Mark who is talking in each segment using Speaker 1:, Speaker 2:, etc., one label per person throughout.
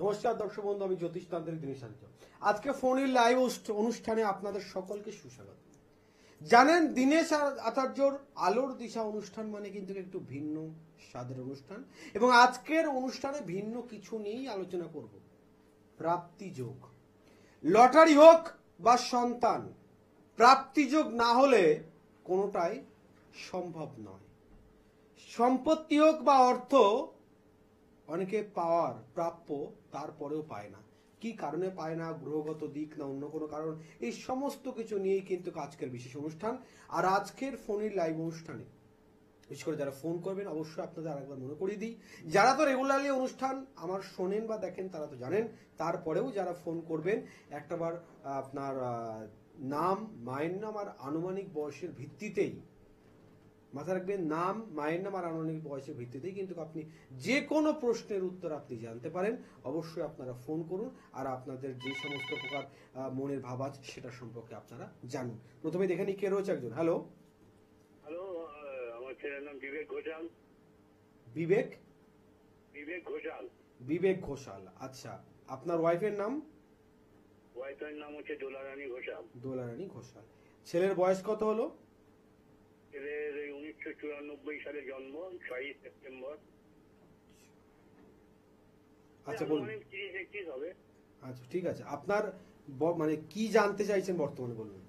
Speaker 1: নমস্কার দর্শক বন্ধু, আমি জ্যোতিষতান্ত্রিক দিনেশান্ত। আজকে ফোনের লাইভ অনুষ্ঠানে আপনাদের সকলকে সুস্বাগত। জানেন, দীনেশ আচার্যর আলোর দিশা অনুষ্ঠান মানে কিন্তু একটু ভিন্ন স্বাদের অনুষ্ঠান, এবং আজকের অনুষ্ঠানে ভিন্ন কিছু নিয়েই আলোচনা করব। প্রাপ্তিযোগ, লটারি হোক বা সন্তান, প্রাপ্তিযোগ না হলে কোনোটাই সম্ভব নয়। সম্পত্তি হোক বা অর্থ অনেকে পাওয়ার প্রাপ্য, তারপরেও পায় না। কি কারণে পায় না? গ্রহগত দিক না অন্য কোনো কারণ? এই সমস্ত কিছু নিয়েই কিন্তু আজকের বিশেষ অনুষ্ঠান। আর আজকের ফোনের লাইভ অনুষ্ঠানে বিশেষ করে যারা ফোন করবেন, অবশ্যই আপনাদের আরেকবার মনে করিয়ে দিই, যারা তো রেগুলারলি অনুষ্ঠান আমার শোনেন বা দেখেন তারা তো জানেন, তারপরেও যারা ফোন করবেন একটাবার আপনার নাম, মায়ের নাম আর আনুমানিক বয়সের ভিত্তিতেই, মাথা রাখবেন, নাম, মায়ের নাম আর আনুমানিক বয়সের ভিত্তিতেই কিন্তু আপনি যে কোনো প্রশ্নের উত্তর আপনি জানতে পারেন। অবশ্যই আপনারা ফোন করুন আর আপনাদের যে সমস্ত প্রকার মনের ভাব আছে সেটা সম্পর্কে আপনারা জানুন। প্রথমে দেখে নিই কে রয়েছে একজন। হ্যালো
Speaker 2: হ্যালো, আমার ছেলের নাম বিবেক ঘোষাল।
Speaker 1: বিবেক
Speaker 2: ঘোষাল।
Speaker 1: বিবেক ঘোষাল, আচ্ছা। আপনার ওয়াইফের নাম?
Speaker 2: ওয়াইফের নাম হচ্ছে দোলারানী ঘোষাল।
Speaker 1: দোলারানী ঘোষাল। ছেলের বয়স কত হলো?
Speaker 2: ছেলের 1994 সালে জন্ম, 6 সেপ্টেম্বর।
Speaker 1: আচ্ছা বলুন।
Speaker 2: 30-31 হবে।
Speaker 1: আচ্ছা ঠিক আছে, আপনার মানে কি জানতে চাইছেন বর্তমানে বলুন।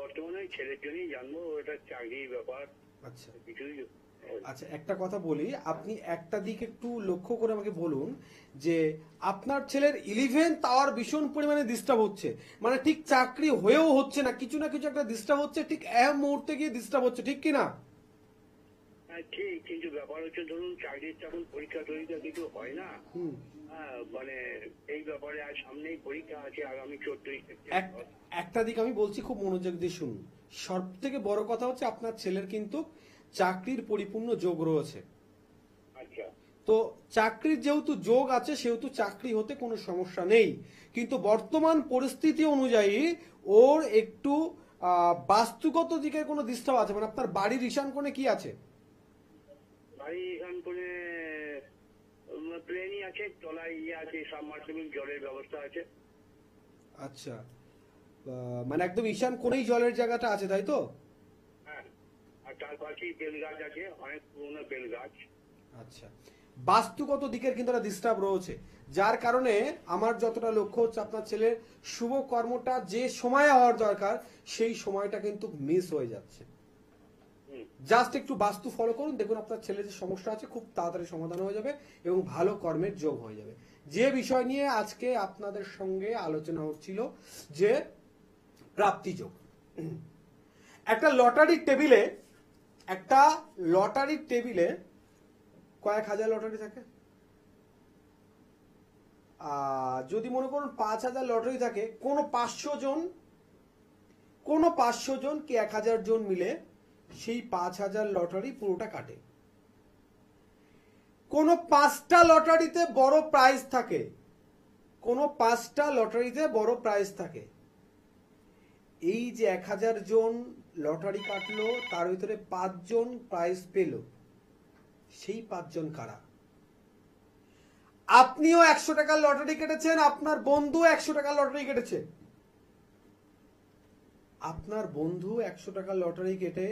Speaker 2: বর্তমানে ছেলের জন্যই জানবো, এটা চাকরির ব্যাপার।
Speaker 1: আচ্ছা
Speaker 2: কিছুই।
Speaker 1: আচ্ছা, একটা কথা বলি, আপনি একটা দিক একটু লক্ষ্য করে আমাকে বলুন যে আপনার ছেলের 11 টাওয়ার ভীষণ পরিমাণে ডিস্টার্ব হচ্ছে, মানে ঠিক চাকরি হয়েও হচ্ছে না, কিছু না কিছু একটা ডিস্টার্ব হচ্ছে, ঠিক এক মুহূর্তে গিয়ে ডিস্টার্ব হচ্ছে, ঠিক কি না?
Speaker 2: ঠিক, কিন্তু ব্যাপার হচ্ছে ধরুন চাকরির তখন পরীক্ষা টরীক্ষা কিছু হয় না। মানে এই ব্যাপারে আর সামনেই পরীক্ষা আছে আগামী 14 সেপ্টেম্বর।
Speaker 1: একটা দিক আমি বলছি, খুব মনোযোগ দিয়ে শুনুন। সব থেকে বড় কথা হচ্ছে আপনার ছেলের কিন্তু চাকরির পরিপূর্ণ যোগ রয়েছে।
Speaker 2: আচ্ছা।
Speaker 1: তো চাকরির যেহেতু যোগ আছে সেহেতু চাকরি হতে কোনো সমস্যা নেই, কিন্তু বর্তমান পরিস্থিতি অনুযায়ী ওর একটু বাস্তুগত দিকের কোনো ডিস্টার্ব আছে। মানে আপনার বাড়ির ঈশান কোণে কি আছে?
Speaker 2: বাড়ি এখান করে প্লেনই আছে, তলায় আছে, সাবমার্সিবল জলের ব্যবস্থা আছে।
Speaker 1: আচ্ছা, মানে একদম ঈশান কোণেই জলের জায়গাটা আছে, তাই তো?
Speaker 2: হ্যাঁ, আর তার পাশেই বেল গাছ আছে, অনেক পুরনো বেল গাছ।
Speaker 1: আচ্ছা, বাস্তুগত দিকের কিন্তু একটা ডিস্টার্ব রয়েছে, যার কারণে আমার যতটা লক্ষ্য হচ্ছে আপনার ছেলের শুভ কর্মটা যে সময়ে হওয়ার দরকার সেই সময়টা কিন্তু মিস হয়ে যাচ্ছে। জাস্ট একটু বাস্তু ফলো করুন, দেখুন আপনার ছেলের যে সমস্যা আছে খুব তাড়াতাড়ি সমাধান হয়ে যাবে এবং ভালো কর্মের যোগ হয়ে যাবে। যে বিষয় নিয়ে আজকে আপনাদের সঙ্গে আলোচনা হচ্ছিল যে প্রাপ্তি যোগ। একটা লটারির টেবিলে কয়েক হাজার লটারি থাকে। যদি মনে করুন 5,000 লটারি থাকে, কোনো 500 জন কি 1,000 জন মিলে সেই 5,000 লটারি পুরোটা কাটে। কোনো 5টা লটারিতে বড় প্রাইজ থাকে, এই যে 1,000 জন লটারি কাটলো তার ভিতরে 5 জন প্রাইজ পেল, সেই 5 জন কারা? আপনিও 100 টাকার লটারি কেটেছেন, আপনার বন্ধু 100 টাকার লটারি কেটেছে। আপনার বন্ধু 100 টাকার লটারি কেটে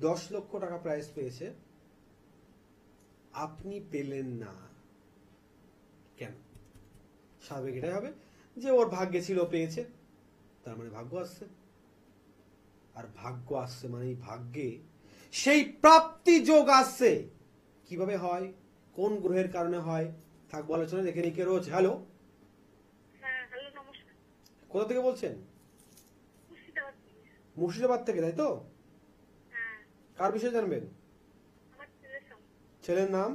Speaker 1: 10 লক্ষ টাকা প্রাইজ পেয়েছে, আপনি পেলেন না কেন? স্বাভাবিক এটাই হবে যে ওর ভাগ্যে ছিল, পেয়েছে, তার মানে ভাগ্য আসছে। আর ভাগ্য আসছে মানে ভাগ্যে সেই প্রাপ্তি যোগ আসছে। কিভাবে হয়, কোন গ্রহের কারণে হয়, থাকবো আলোচনা। দেখে নিকে রয়েছে। হ্যালো, কোথা থেকে বলছেন? মুর্শিদাবাদ থেকে, তাই তো? কার বিষয়ে জানবেন? ছেলের নাম?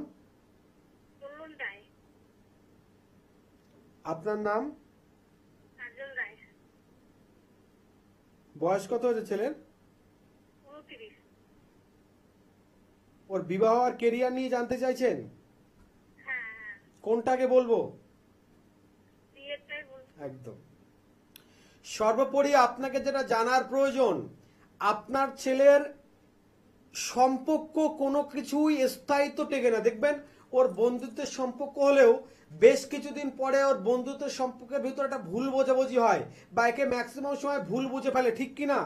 Speaker 1: আপনার নাম? বয়স কত হয়েছে ছেলের? ওর বিবাহ আর কেরিয়ার নিয়ে জানতে চাইছেন? কোনটাকে বলবো? একদম। সর্বোপরি আপনাকে যেটা জানার প্রয়োজন, আপনার ছেলের সম্পর্ক কোনো কিছুই স্থায়িত্ব টেকে না। দেখবেন ওর বন্ধুত্বের সম্পর্ক হলেও বেশ কিছুদিন পরে ওর বন্ধুত্বের সম্পর্কের ভিতরে একটা ভুল বোঝাবুঝি হয়, বা একে ম্যাক্সিমাম সময় ভুল বুঝে ফেলে, ঠিক কি না?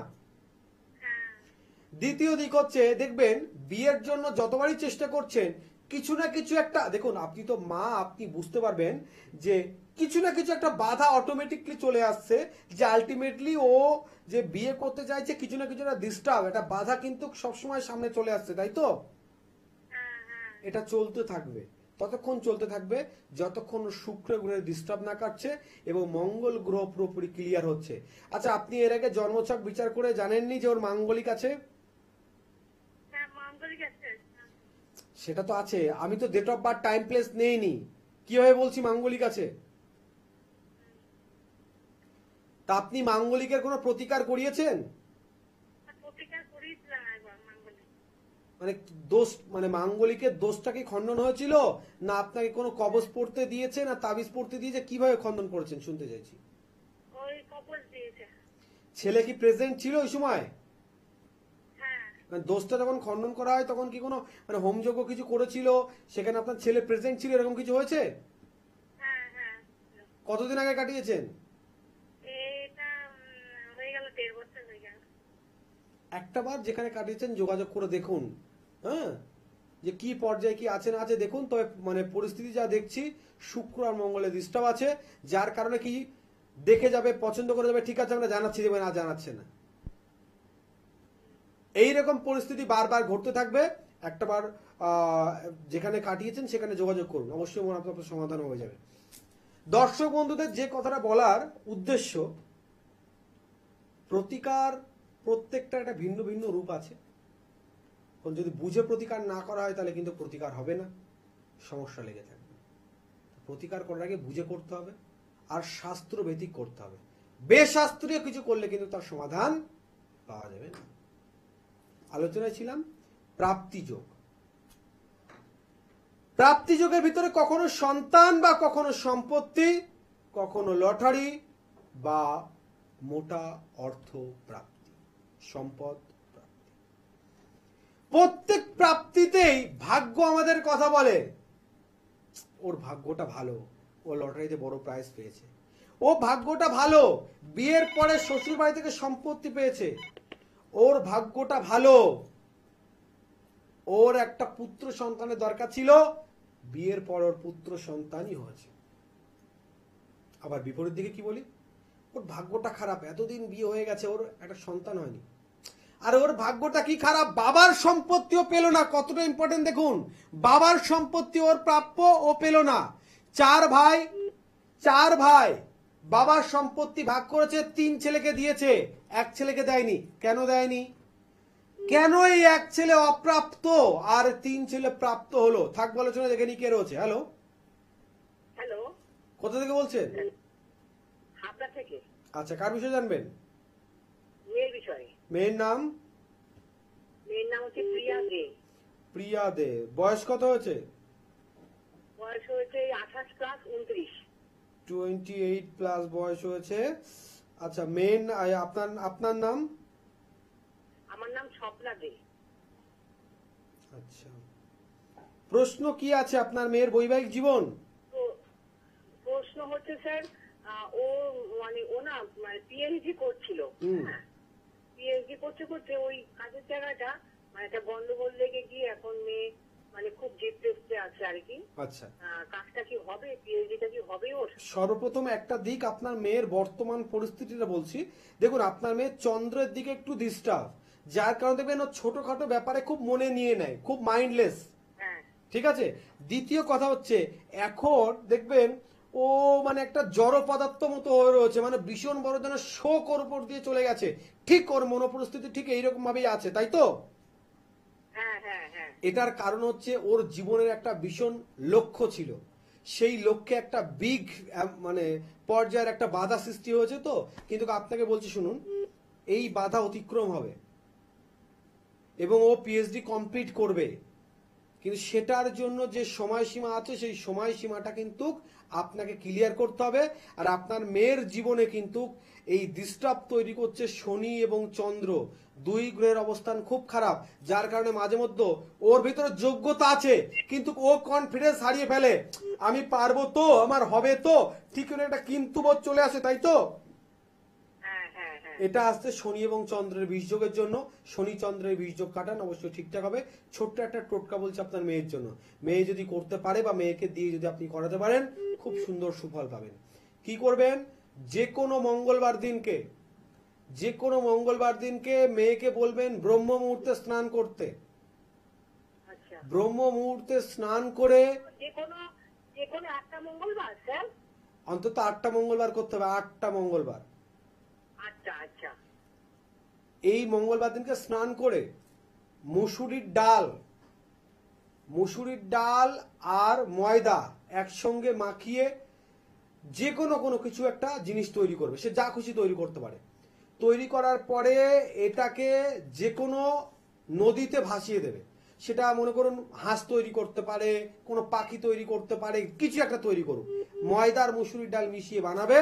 Speaker 1: দ্বিতীয় দিক হচ্ছে, দেখবেন বিয়ের জন্য যতবারই চেষ্টা করছেন কিছু না কিছু একটা, দেখুন আপনি তো মা, আপনি বুঝতে পারবেন যে কিছু না কিছু একটা বাধা অটোমেটিকলি চলে আসছে, যে আলটিমেটলি ও যে বিয়ে করতে চাইছে কিছু না কিছু একটা ডিস্টার্ব, একটা বাধা কিন্তু সবসময় সামনে চলে আসছে, তাই তো? এটা চলতে থাকবে, ততক্ষণ চলতে থাকবে যতক্ষণ শুক্র গ্রহের ডিস্টার্ব না কাটছে এবং মঙ্গল গ্রহ পুরোপুরি ক্লিয়ার হচ্ছে। আচ্ছা, আপনি এর আগে জন্মছক বিচার করে জানেননি যে ওর মাঙ্গলিক আছে? সেটা তো আছে, আমি তো date of birth time place নেইনি, কিভাবে বলছি মাঙ্গলিক আছে? তা আপনি মাঙ্গলিকের কোনো প্রতিকার করিয়েছেন? মানে দোষ, মানে মাঙ্গলিকের দোষটা কি খণ্ডন হয়েছিল, না আপনাকে কোনো কবজ পড়তে দিয়েছে, না তাবিজ পড়তে দিয়েছে, কিভাবে খণ্ডন করেছেন শুনতে চাইছি। ছেলে কি প্রেজেন্ট ছিল ওই সময়? মানে দোষটা যখন খণ্ডন করা হয় তখন কি কোনো মানে হোমযজ্ঞ কিছু করেছিল, সেখানে আপনার ছেলে প্রেজেন্ট ছিল, এরকম কিছু হয়েছে? কতদিন আগে কাটিয়েছেন? একটা বার যেখানে কাটিয়েছেন যোগাযোগ করে দেখুন, হ্যাঁ, যে কি পর্যায়ে কি আছে না আছে দেখুন। তবে মানে পরিস্থিতি যা দেখছি শুক্র আর মঙ্গলের ডিস্টার্ব আছে, যার কারণে কি দেখে যাবে, পছন্দ করে যাবে, ঠিক আছে আমরা জানাচ্ছি, দেবে না জানাচ্ছে না, এইরকম পরিস্থিতি বারবার ঘটতে থাকবে। একটাবার যেখানে কাটিয়েছেন সেখানে যোগাযোগ করুন, অবশ্যই মনে আপনার সমাধান হয়ে যাবে। দর্শক বন্ধুদের যে কথাটা বলার উদ্দেশ্য, প্রতিকার প্রত্যেকটা একটা ভিন্ন ভিন্ন রূপ আছে। যদি বুঝে প্রতিকার না করা হয় তাহলে কিন্তু প্রতিকার হবে না, সমস্যা লেগে থাকবে। প্রতিকার করার আগে বুঝে করতে হবে, আর শাস্ত্র ভিত্তিক করতে হবে। বেশাস্ত্রীয় কিছু করলে কিন্তু তার সমাধান পাওয়া যাবে না। আলোচনায় ছিলাম প্রাপ্তিযোগ। প্রাপ্তিযোগের ভিতরে কখনো সন্তান বা কখনো সম্পত্তি, কখনো লটারি বা মোটা অর্থ প্রাপ্তি, সম্পদ প্রাপ্তি। প্রত্যেক প্রাপ্তিতেই ভাগ্য আমাদের কথা বলে। ওর ভাগ্যটা ভালো, ও লটারিতে বড় প্রাইজ পেয়েছে, ও ভাগ্যটা ভালো, বিয়ের পরে শ্বশুর বাড়ি থেকে সম্পত্তি পেয়েছে, ওর ভাগ্যটা ভালো, ওর একটা পুত্র সন্তানের দরকার ছিল, বিয়ের পর ওর পুত্র সন্তানই হয়েছে। আবার বিপরীত দিকে কি বলি, ওর ভাগ্যটা খারাপ, এতদিন বিয়ে হয়ে গেছে, ওর একটা সন্তান হয়নি। আর ওর ভাগ্যটা কি খারাপ, বাবার সম্পত্তিও পেল না। কতটা ইম্পর্টেন্ট দেখুন, বাবার সম্পত্তি ওর প্রাপ্য, ও পেল না। চার ভাই বাবার সম্পত্তি ভাগ করেছে, 3 ছেলেকে দিয়েছে, 1 ছেলেকে দেয়নি। কেন দেয়নি? কেন এই 1 ছেলে অপ্রাপ্ত আর 3 ছেলে প্রাপ্ত হলো? থাকবো আলোচনা, দেখে নি কে রয়েছে। হ্যালো, কোথা থেকে বলছেন?
Speaker 3: হাবড়া থেকে।
Speaker 1: আচ্ছা, কার বিষয়ে জানবেন?
Speaker 3: মেয়ের বিষয়ে।
Speaker 1: মেয়ের নাম?
Speaker 3: মেয়ের নাম হচ্ছে প্রিয়া দে।
Speaker 1: প্রিয়া দে। বয়স কত হয়েছে?
Speaker 3: বয়স হয়েছে 28 প্লাস 29।
Speaker 1: 28 প্লাস বয়স হয়েছে। আচ্ছা, মেন আপনার নাম?
Speaker 3: আমার নাম স্বপ্না দে।
Speaker 1: আচ্ছা, প্রশ্ন কি আছে আপনার মেয়ের বৈবাহিক জীবন?
Speaker 3: তো প্রশ্ন হচ্ছে স্যার, ও মানে ও না মানে পিএইচডি করছিল। পিএইচডি করতে করতে ওই কাজের জায়গাটা মানে একটা গন্ডগোল লেগে গিয়ে এখন মেয়ে মানে খুব ডিপ্রেসডে আছে আর কি।
Speaker 1: আচ্ছা,
Speaker 3: কাজটা কি হবে, পিএইচডিটা কি হবে ওর?
Speaker 1: সর্বপ্রথম একটা দিক আপনার মেয়ের বর্তমান পরিস্থিতিটা বলছি। দেখুন, আপনার মেয়ের চন্দ্রের দিকে একটু ডিস্টার্ব, যার কারণে দেখবেন ও ছোটখাটো ব্যাপারে খুব মনে নিয়ে নেয়, খুব মাইন্ডলেস। ঠিক আছে। দ্বিতীয় কথা হচ্ছে, এখন দেখবেন ও মানে একটা জড় পদার্থ মতো হয়ে রয়েছে, মানে ভীষণ বড় যেন শোক ওর উপর দিয়ে চলে গেছে। ঠিক ওর মনোপরিস্থিতি ঠিক এইরকম ভাবেই আছে, তাই তো? এটার কারণ হচ্ছে ওর জীবনের একটা ভীষণ লক্ষ্য ছিল, সেই লক্ষ্যে একটা বিগ মানে পর্যায়ের একটা বাধা সৃষ্টি হয়েছে। তো কিন্তু আপনাকে বলছি শুনুন, এই বাধা অতিক্রম হবে এবং ও পিএইচডি কমপ্লিট করবে, কিন্তু সেটার জন্য যে সময়সীমা আছে সেই সময়সীমাটা কিন্তু আপনাকে ক্লিয়ার করতে হবে। আর আপনার মেয়ের জীবনে কিন্তু এই ডিস্টার্ব তৈরি করছে শনি এবং চন্দ্র, 2 গ্রহের অবস্থান খুব খারাপ, যার কারণে মাঝে মধ্যে ওর ভিতরে যোগ্যতা আছে কিন্তু ও কনফিডেন্স হারিয়ে ফেলে, আমি পারবো তো, আমার হবে তো, ঠিক করে একটা কিন্তু বোধ চলে আসে, তাই তো?
Speaker 3: হ্যাঁ হ্যাঁ হ্যাঁ
Speaker 1: এটা আসছে শনি এবং চন্দ্রের বীজযোগের জন্য। শনি চন্দ্রের বীজযোগ কাটান, অবশ্যই ঠিকঠাক হবে। ছোট্ট একটা টোটকা বলছে আপনার মেয়ের জন্য, মেয়ে যদি করতে পারে বা মেয়েকে দিয়ে যদি আপনি করাতে পারেন খুব সুন্দর সুফল পাবেন। কি করবেন, যে কোনো মঙ্গলবার দিনকে মেয়েকে বলবেন ব্রহ্ম মুহূর্তে স্নান করতে।
Speaker 3: আচ্ছা
Speaker 1: ব্রহ্ম মুহূর্তে স্নান করে
Speaker 3: যে কোনো একটা মঙ্গলবার স্যার?
Speaker 1: অন্তত 8টা মঙ্গলবার করতে হবে, 8টা মঙ্গলবার।
Speaker 3: আচ্ছা আচ্ছা
Speaker 1: এই মঙ্গলবার দিনকে স্নান করে মুসুরির ডাল আর ময়দা একসঙ্গে মাখিয়ে যে কোনো কিছু একটা জিনিস তৈরি করবে, সে যা খুশি তৈরি করতে পারে। তৈরি করার পরে এটাকে যে কোনো নদীতে ভাসিয়ে দেবে। সেটা মনে করুন হাঁস তৈরি করতে পারে, কোনো পাখি তৈরি করতে পারে, কিছু একটা তৈরি করুক। ময়দা আর মুসুরির ডাল মিশিয়ে বানাবে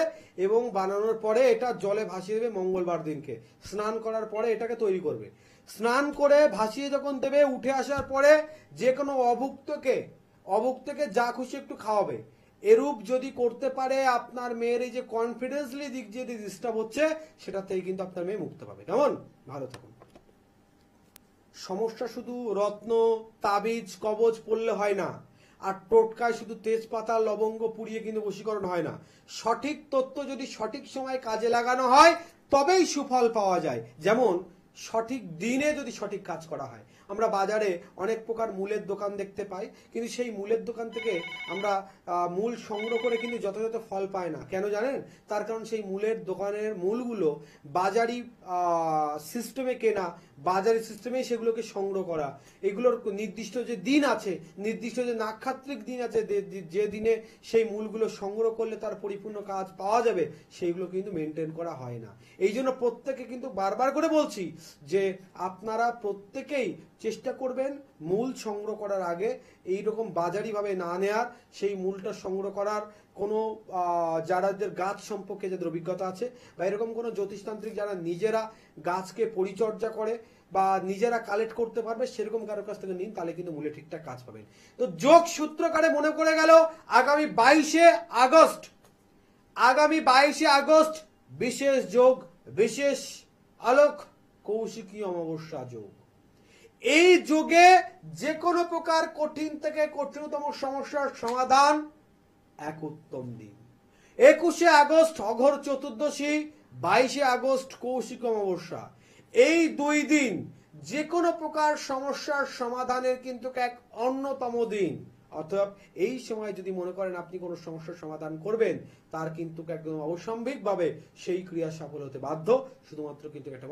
Speaker 1: এবং বানানোর পরে এটা জলে ভাসিয়ে দেবে মঙ্গলবার দিনকে। স্নান করার পরে এটাকে তৈরি করবে। স্নান করে ভাসিয়ে যখন দেবে, উঠে আসার পরে যে কোনো অভুক্তকে যা খুশি একটু খাওয়াবে। এরূপ যদি করতে পারে, আপনার মেয়ের এই যে কনফিডেন্সলি দিক যে ডিস্টার্ব হচ্ছে সেটা থেকে কিন্তু আপনার মেয়ে মুক্ত পাবে। কেমন? ভালো থাকুন। সমস্যা শুধু রত্ন, তাবিজ, কবচ পড়লে হয় না, আর টোটকায় শুধু তেজপাতা লবঙ্গ পুড়িয়ে কিন্তু বশীকরণ হয় না। সঠিক তথ্য যদি সঠিক সময় কাজে লাগানো হয় তবেই সুফল পাওয়া যায়। যেমন সঠিক দিনে যদি সঠিক কাজ করা হয়। আমরা বাজারে অনেক প্রকার মূলের দোকান দেখতে পাই, কিন্তু সেই মূলের দোকান থেকে আমরা মূল সংগ্রহ করে কিন্তু যথাযথ ফল পাই না। কেন জানেন? তার কারণ সেই মূলের দোকানের মূলগুলো বাজারি সিস্টেমে কেনা, বাজারি সিস্টেমেই সেগুলোকে সংগ্রহ করা। এগুলোর নির্দিষ্ট যে দিন আছে, নির্দিষ্ট যে নাক্ষত্রিক দিন আছে, যে দিনে সেই মূলগুলো সংগ্রহ করলে তার পরিপূর্ণ কাজ পাওয়া যাবে, সেইগুলো কিন্তু মেনটেন করা হয় না। এই জন্য প্রত্যেকে কিন্তু বারবার করে বলছি যে আপনারা প্রত্যেকেই চেষ্টা করবেন মূল সংগ্রহ করার আগে এইরকম বাজারি ভাবে না নেয়ার, সেই মূলটা সংগ্রহ করার। কোনো যাদের গাছ সম্পর্কে যাদের অভিজ্ঞতা আছে বা এরকম কোনো জ্যোতিষতান্ত্রিক যারা নিজেরা গাছকে পরিচর্যা করে বা নিজেরা কালেক্ট করতে পারবে, সেরকম কারোর কাছ থেকে নিন, তাহলে কিন্তু মূলে ঠিকঠাক কাজ পাবেন। তো যোগ সূত্রকারে মনে পড়ে গেল আগামী 22শে আগস্ট বিশেষ যোগ, বিশেষ আলোক কৌশিকী অমাবস্যা যোগ। এই যোগে যে কোনো প্রকার কঠিন থেকে কঠিনতম সমস্যার সমাধান এক উত্তম দিন। 21শে আগস্ট অঘোর চতুর্দশী, 22শে আগস্ট কৌশিক অমাবস্যা। এই 2 দিন যে কোনো প্রকার সমস্যার সমাধানের কিন্তু এক অন্যতম দিন। অর্থাৎ এই সময় যদি মনে করেন আপনি কোনো সমস্যার সমাধান করবেন, তার কিন্তু একদম অবশ্যম্ভাবিকভাবে সেই ক্রিয়া সফল হতে বাধ্য। শুধুমাত্র কিন্তু একটা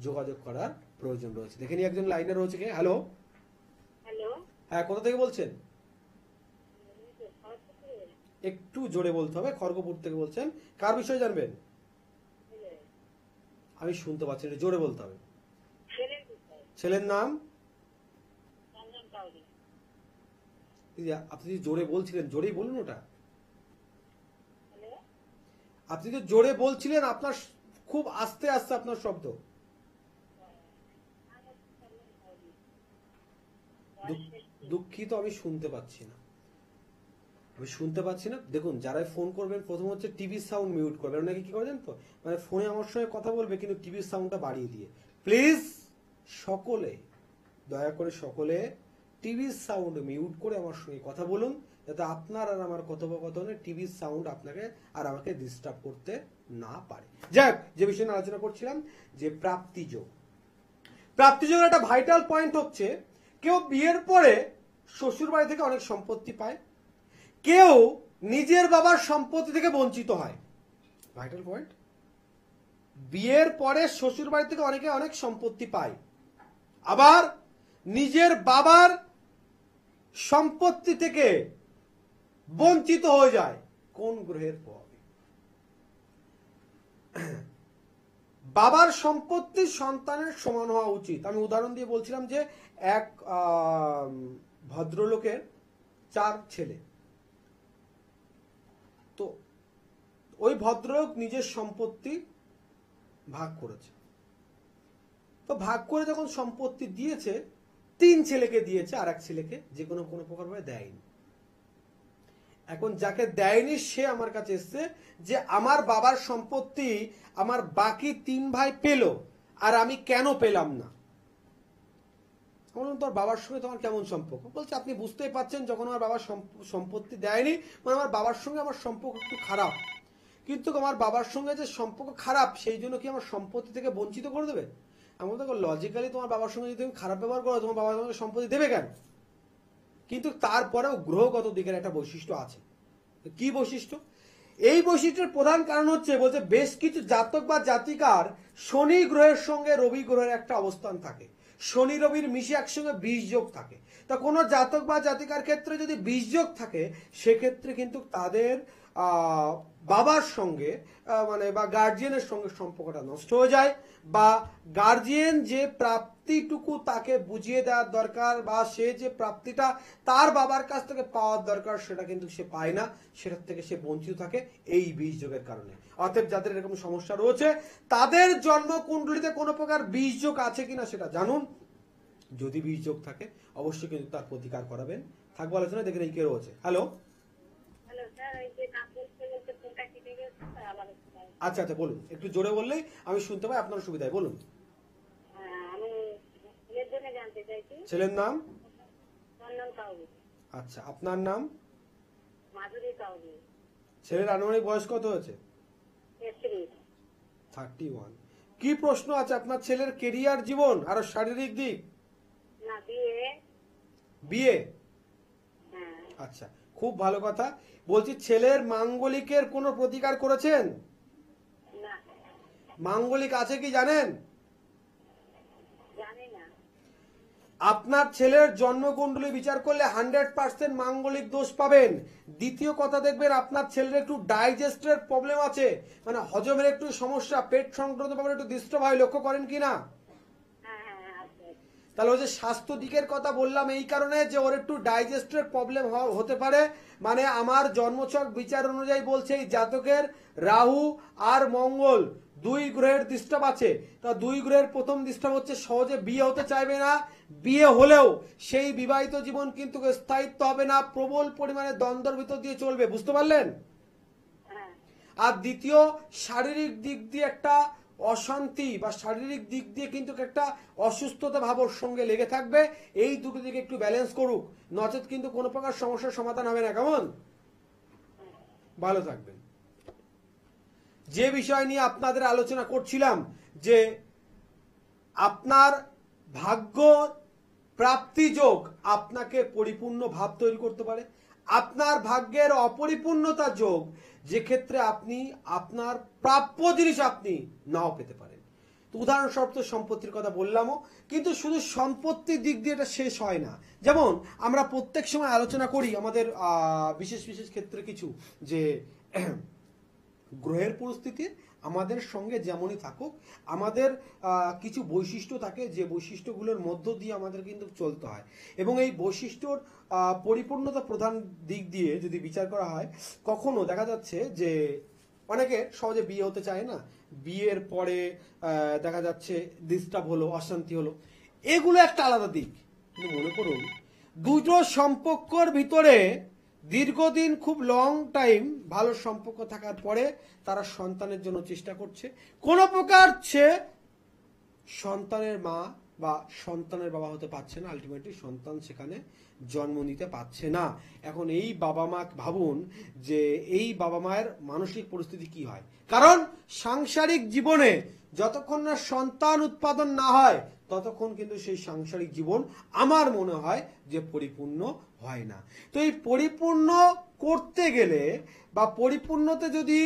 Speaker 1: যোগাযোগ করার প্রয়োজন রয়েছে। দেখে নিই একজন লাইনে রয়েছে কে। হ্যালো
Speaker 3: হ্যালো
Speaker 1: হ্যাঁ, কোথা থেকে বলছেন? একটু জোরে বলতে হবে। খড়গপুর থেকে বলছেন। কার বিষয়ে জানবেন? আমি শুনতে পাচ্ছি না, জোরে বলতে হবে। ছেলের নাম? আপনি যে জোরে বলছিলেন, জোরেই বলুন ওটা। আপনি যে জোরে বলছিলেন, আপনার খুব আস্তে আস্তে আপনার শব্দ। দুঃখিত, আমি শুনতে পাচ্ছি না। দেখুন, যারা ফোন করবেন প্রথম হচ্ছে টিভির সাউন্ড মিউট করবেন। অনেকে কি করেন তো, মানে ফোনে আমার সঙ্গে কথা বলবে কিন্তু টিভির সাউন্ডটা বাড়িয়ে দিয়ে। প্লিজ সকলে, দয়া করে সকলে টিভির সাউন্ড মিউট করে আমার সঙ্গে কথা বলুন, যাতে আপনার আর আমার কথোপকথনে টিভির সাউন্ড আপনাকে আর আমাকে ডিস্টার্ব করতে না পারে। যাক, যে বিষয়ে আলোচনা করছিলাম যে প্রাপ্তিযোগের একটা ভাইটাল পয়েন্ট হচ্ছে, কেউ বিয়ের পরে শ্বশুর বাড়ি থেকে অনেক সম্পত্তি পায়, কেউ নিজের বাবার সম্পত্তি থেকে বঞ্চিত হয়। ভাইটাল পয়েন্ট, বিয়ের পরে শ্বশুর বাড়ি থেকে অনেকে অনেক সম্পত্তি পায়, আবার নিজের বাবার সম্পত্তি থেকে বঞ্চিত হয়ে যায়। কোন গ্রহের প্রভাবে? বাবার সম্পত্তি সন্তানের সমান হওয়া উচিত। আমি উদাহরণ দিয়ে বলছিলাম যে এক ভদ্রলোকের 4 ছেলে, তো ওই ভদ্রলোক নিজের সম্পত্তি ভাগ করেছে। তো ভাগ করে যখন সম্পত্তি দিয়েছে, 3 ছেলেকে দিয়েছে, আর 1 ছেলেকে যে কোনো প্রকার ভাবে দেয়নি। এখন যাকে দেয়নি সে আমার কাছে এসছে যে আমার বাবার সম্পত্তি আমার বাকি 3 ভাই পেল, আর আমি কেন পেলাম না। বললাম তোর বাবার সঙ্গে তোমার কেমন সম্পর্ক? বলছে আপনি বুঝতেই পারছেন, যখন আমার বাবার সম্পত্তি দেয়নি, মানে আমার বাবার সঙ্গে আমার সম্পর্ক একটু খারাপ। কিন্তু আমার বাবার সঙ্গে যে সম্পর্ক খারাপ, সেই জন্য কি আমার সম্পত্তি থেকে বঞ্চিত করে দেবে? আমি বলতে লজিক্যালি তোমার বাবার সঙ্গে যদি তুমি খারাপ ব্যবহার করো, তোমার বাবার সঙ্গে সম্পত্তি দেবে কেন? কিন্তু তারপরেও গ্রহগত দিকের একটা বৈশিষ্ট্য আছে। কি বৈশিষ্ট্য? এই বৈশিষ্ট্যের প্রধান কারণ হচ্ছে, বলছে বেশ কিছু জাতক বা জাতিকার শনি গ্রহের সঙ্গে রবি গ্রহের একটা অবস্থান থাকে। শনি রবির মিশে একসঙ্গে 20 যোগ থাকে। তা কোনো জাতক বা জাতিকার ক্ষেত্রে যদি 20 যোগ থাকে, সেক্ষেত্রে কিন্তু তাদের বাবার সঙ্গে মানে বা গার্জিয়ানের সঙ্গে সম্পর্কটা নষ্ট হয়ে যায়, বা গার্জিয়ান যে প্রাপ্তিটুকু তাকে বুঝিয়ে দেওয়ার দরকার, বা সে যে প্রাপ্তিটা তার বাবার কাছ থেকে পাওয়ার দরকার, সেটা কিন্তু সে পায় না, সেটার থেকে সে বঞ্চিত থাকে এই 20 যোগের কারণে। অতএব যাদের এরকম সমস্যা রয়েছে, তাদের জন্মকুণ্ডলিতে কোনো প্রকার 20 যোগ আছে কিনা সেটা জানুন। যদি 20 যোগ থাকে, অবশ্যই কিন্তু তার প্রতিকার করাবেন। থাকবো আলোচনা, দেখেন এই কে রয়েছে। হ্যালো। আচ্ছা আচ্ছা, বলুন, একটু জোরে বললেই আমি শুনতে পাই, আপনার সুবিধায় বলুন। ছেলের নাম? আচ্ছা, আপনার নাম? ছেলের আনুমানিক বয়স কত হয়েছে? 31। কি প্রশ্ন আছে আপনার ছেলের? কেরিয়ার, জীবন, আর শারীরিক দিক? বিয়ে। আচ্ছা, খুব ভালো কথা। বলছি ছেলের মাঙ্গলিকের কোনো প্রতিকার করেছেন? মাঙ্গলিক আছে কি জানেন? আপনার ছেলের জন্মকুণ্ডলী বিচার করলে 100% মাঙ্গলিক দোষ পাবেন। দ্বিতীয় কথা, দেখবেন আপনার ছেলের একটু ডাইজেস্টের প্রবলেম আছে, মানে হজমের একটু সমস্যা, পেট সংক্রান্ত ব্যাপারে একটু ডিস্টার্ব হয়, লক্ষ্য করেন কিনা? তাহলে ওই যে স্বাস্থ্য দিকের কথা বললাম এই কারণে যে ওর একটু ডাইজেস্টের প্রবলেম হতে পারে। মানে আমার জন্মছক বিচার অনুযায়ী বলছে এই জাতকের রাহু আর মঙ্গল 2 গ্রহের ডিস্টার্ব আছে। তা 2 গ্রহের প্রথম ডিস্টার্ব হচ্ছে সহজে বিয়ে হতে চাইবে না, বিয়ে হলেও সেই বিবাহিত জীবন কিন্তু স্থায়িত্ব হবে না, প্রবল পরিমাণে দ্বন্দ্বের ভিতর দিয়ে চলবে, বুঝতে পারলেন? আর দ্বিতীয়, শারীরিক দিক দিয়ে একটা অশান্তি বা শারীরিক দিক দিয়ে কিন্তু একটা অসুস্থতা ভাব ওর সঙ্গে লেগে থাকবে। এই দুটো দিকে একটু ব্যালেন্স করুক, নচেত কিন্তু কোনো প্রকার সমস্যার সমাধান হবে না। কেমন? ভালো থাকবেন। যে বিষয় নিয়ে আপনাদের আলোচনা করছিলাম, যে আপনার ভাগ্য প্রাপ্তি যোগ আপনাকে পরিপূর্ণ ভাব তৈরি করতে পারে, আপনার ভাগ্যের অপরিপূর্ণতা যোগ যে ক্ষেত্রে আপনি আপনার প্রাপ্য জিনিস আপনি নাও পেতে পারেন। তো উদাহরণস্বরূপ তো সম্পত্তির কথা বললামও, কিন্তু শুধু সম্পত্তির দিক দিয়ে এটা শেষ হয় না। যেমন আমরা প্রত্যেক সময় আলোচনা করি আমাদের বিশেষ বিশেষ ক্ষেত্রে কিছু, যে গ্রহের পরিস্থিতি আমাদের সঙ্গে যেমনই থাকুক, আমাদের কিছু বৈশিষ্ট্য থাকে, যে বৈশিষ্ট্যগুলোর মধ্য দিয়ে আমাদের কিন্তু চলতে হয়। এবং এই বৈশিষ্ট্যর পরিপূর্ণতা প্রধান দিক দিয়ে যদি বিচার করা হয়, কখনো দেখা যাচ্ছে যে অনেকে সহজে বিয়ে হতে চায় না, বিয়ের পরে দেখা যাচ্ছে ডিস্টার্ব হলো, অশান্তি হলো, এগুলো একটা আলাদা দিক। কিন্তু মনে করুন দুটো সম্পর্কের ভিতরে দীর্ঘদিন খুব লং টাইম ভালো সম্পর্ক থাকার পরে তারা সন্তানের জন্য চেষ্টা করছে, কোন প্রকার সে সন্তানের মা বা সন্তানের বাবা হতে পারছে না, আলটিমেটলি সন্তান সেখানে জন্ম নিতে পারছে না। এখন এই বাবা মা ভাবুন যে এই বাবা মায়ের মানসিক পরিস্থিতি কি হয়। কারণ সাংসারিক জীবনে যতক্ষণ না সন্তান উৎপাদন না হয়, ততক্ষণ কিন্তু সেই সাংসারিক জীবন আমার মনে হয় যে পরিপূর্ণ হয় না। তো এই পরিপূর্ণ করতে গেলে বা পরিপূর্ণতে যদি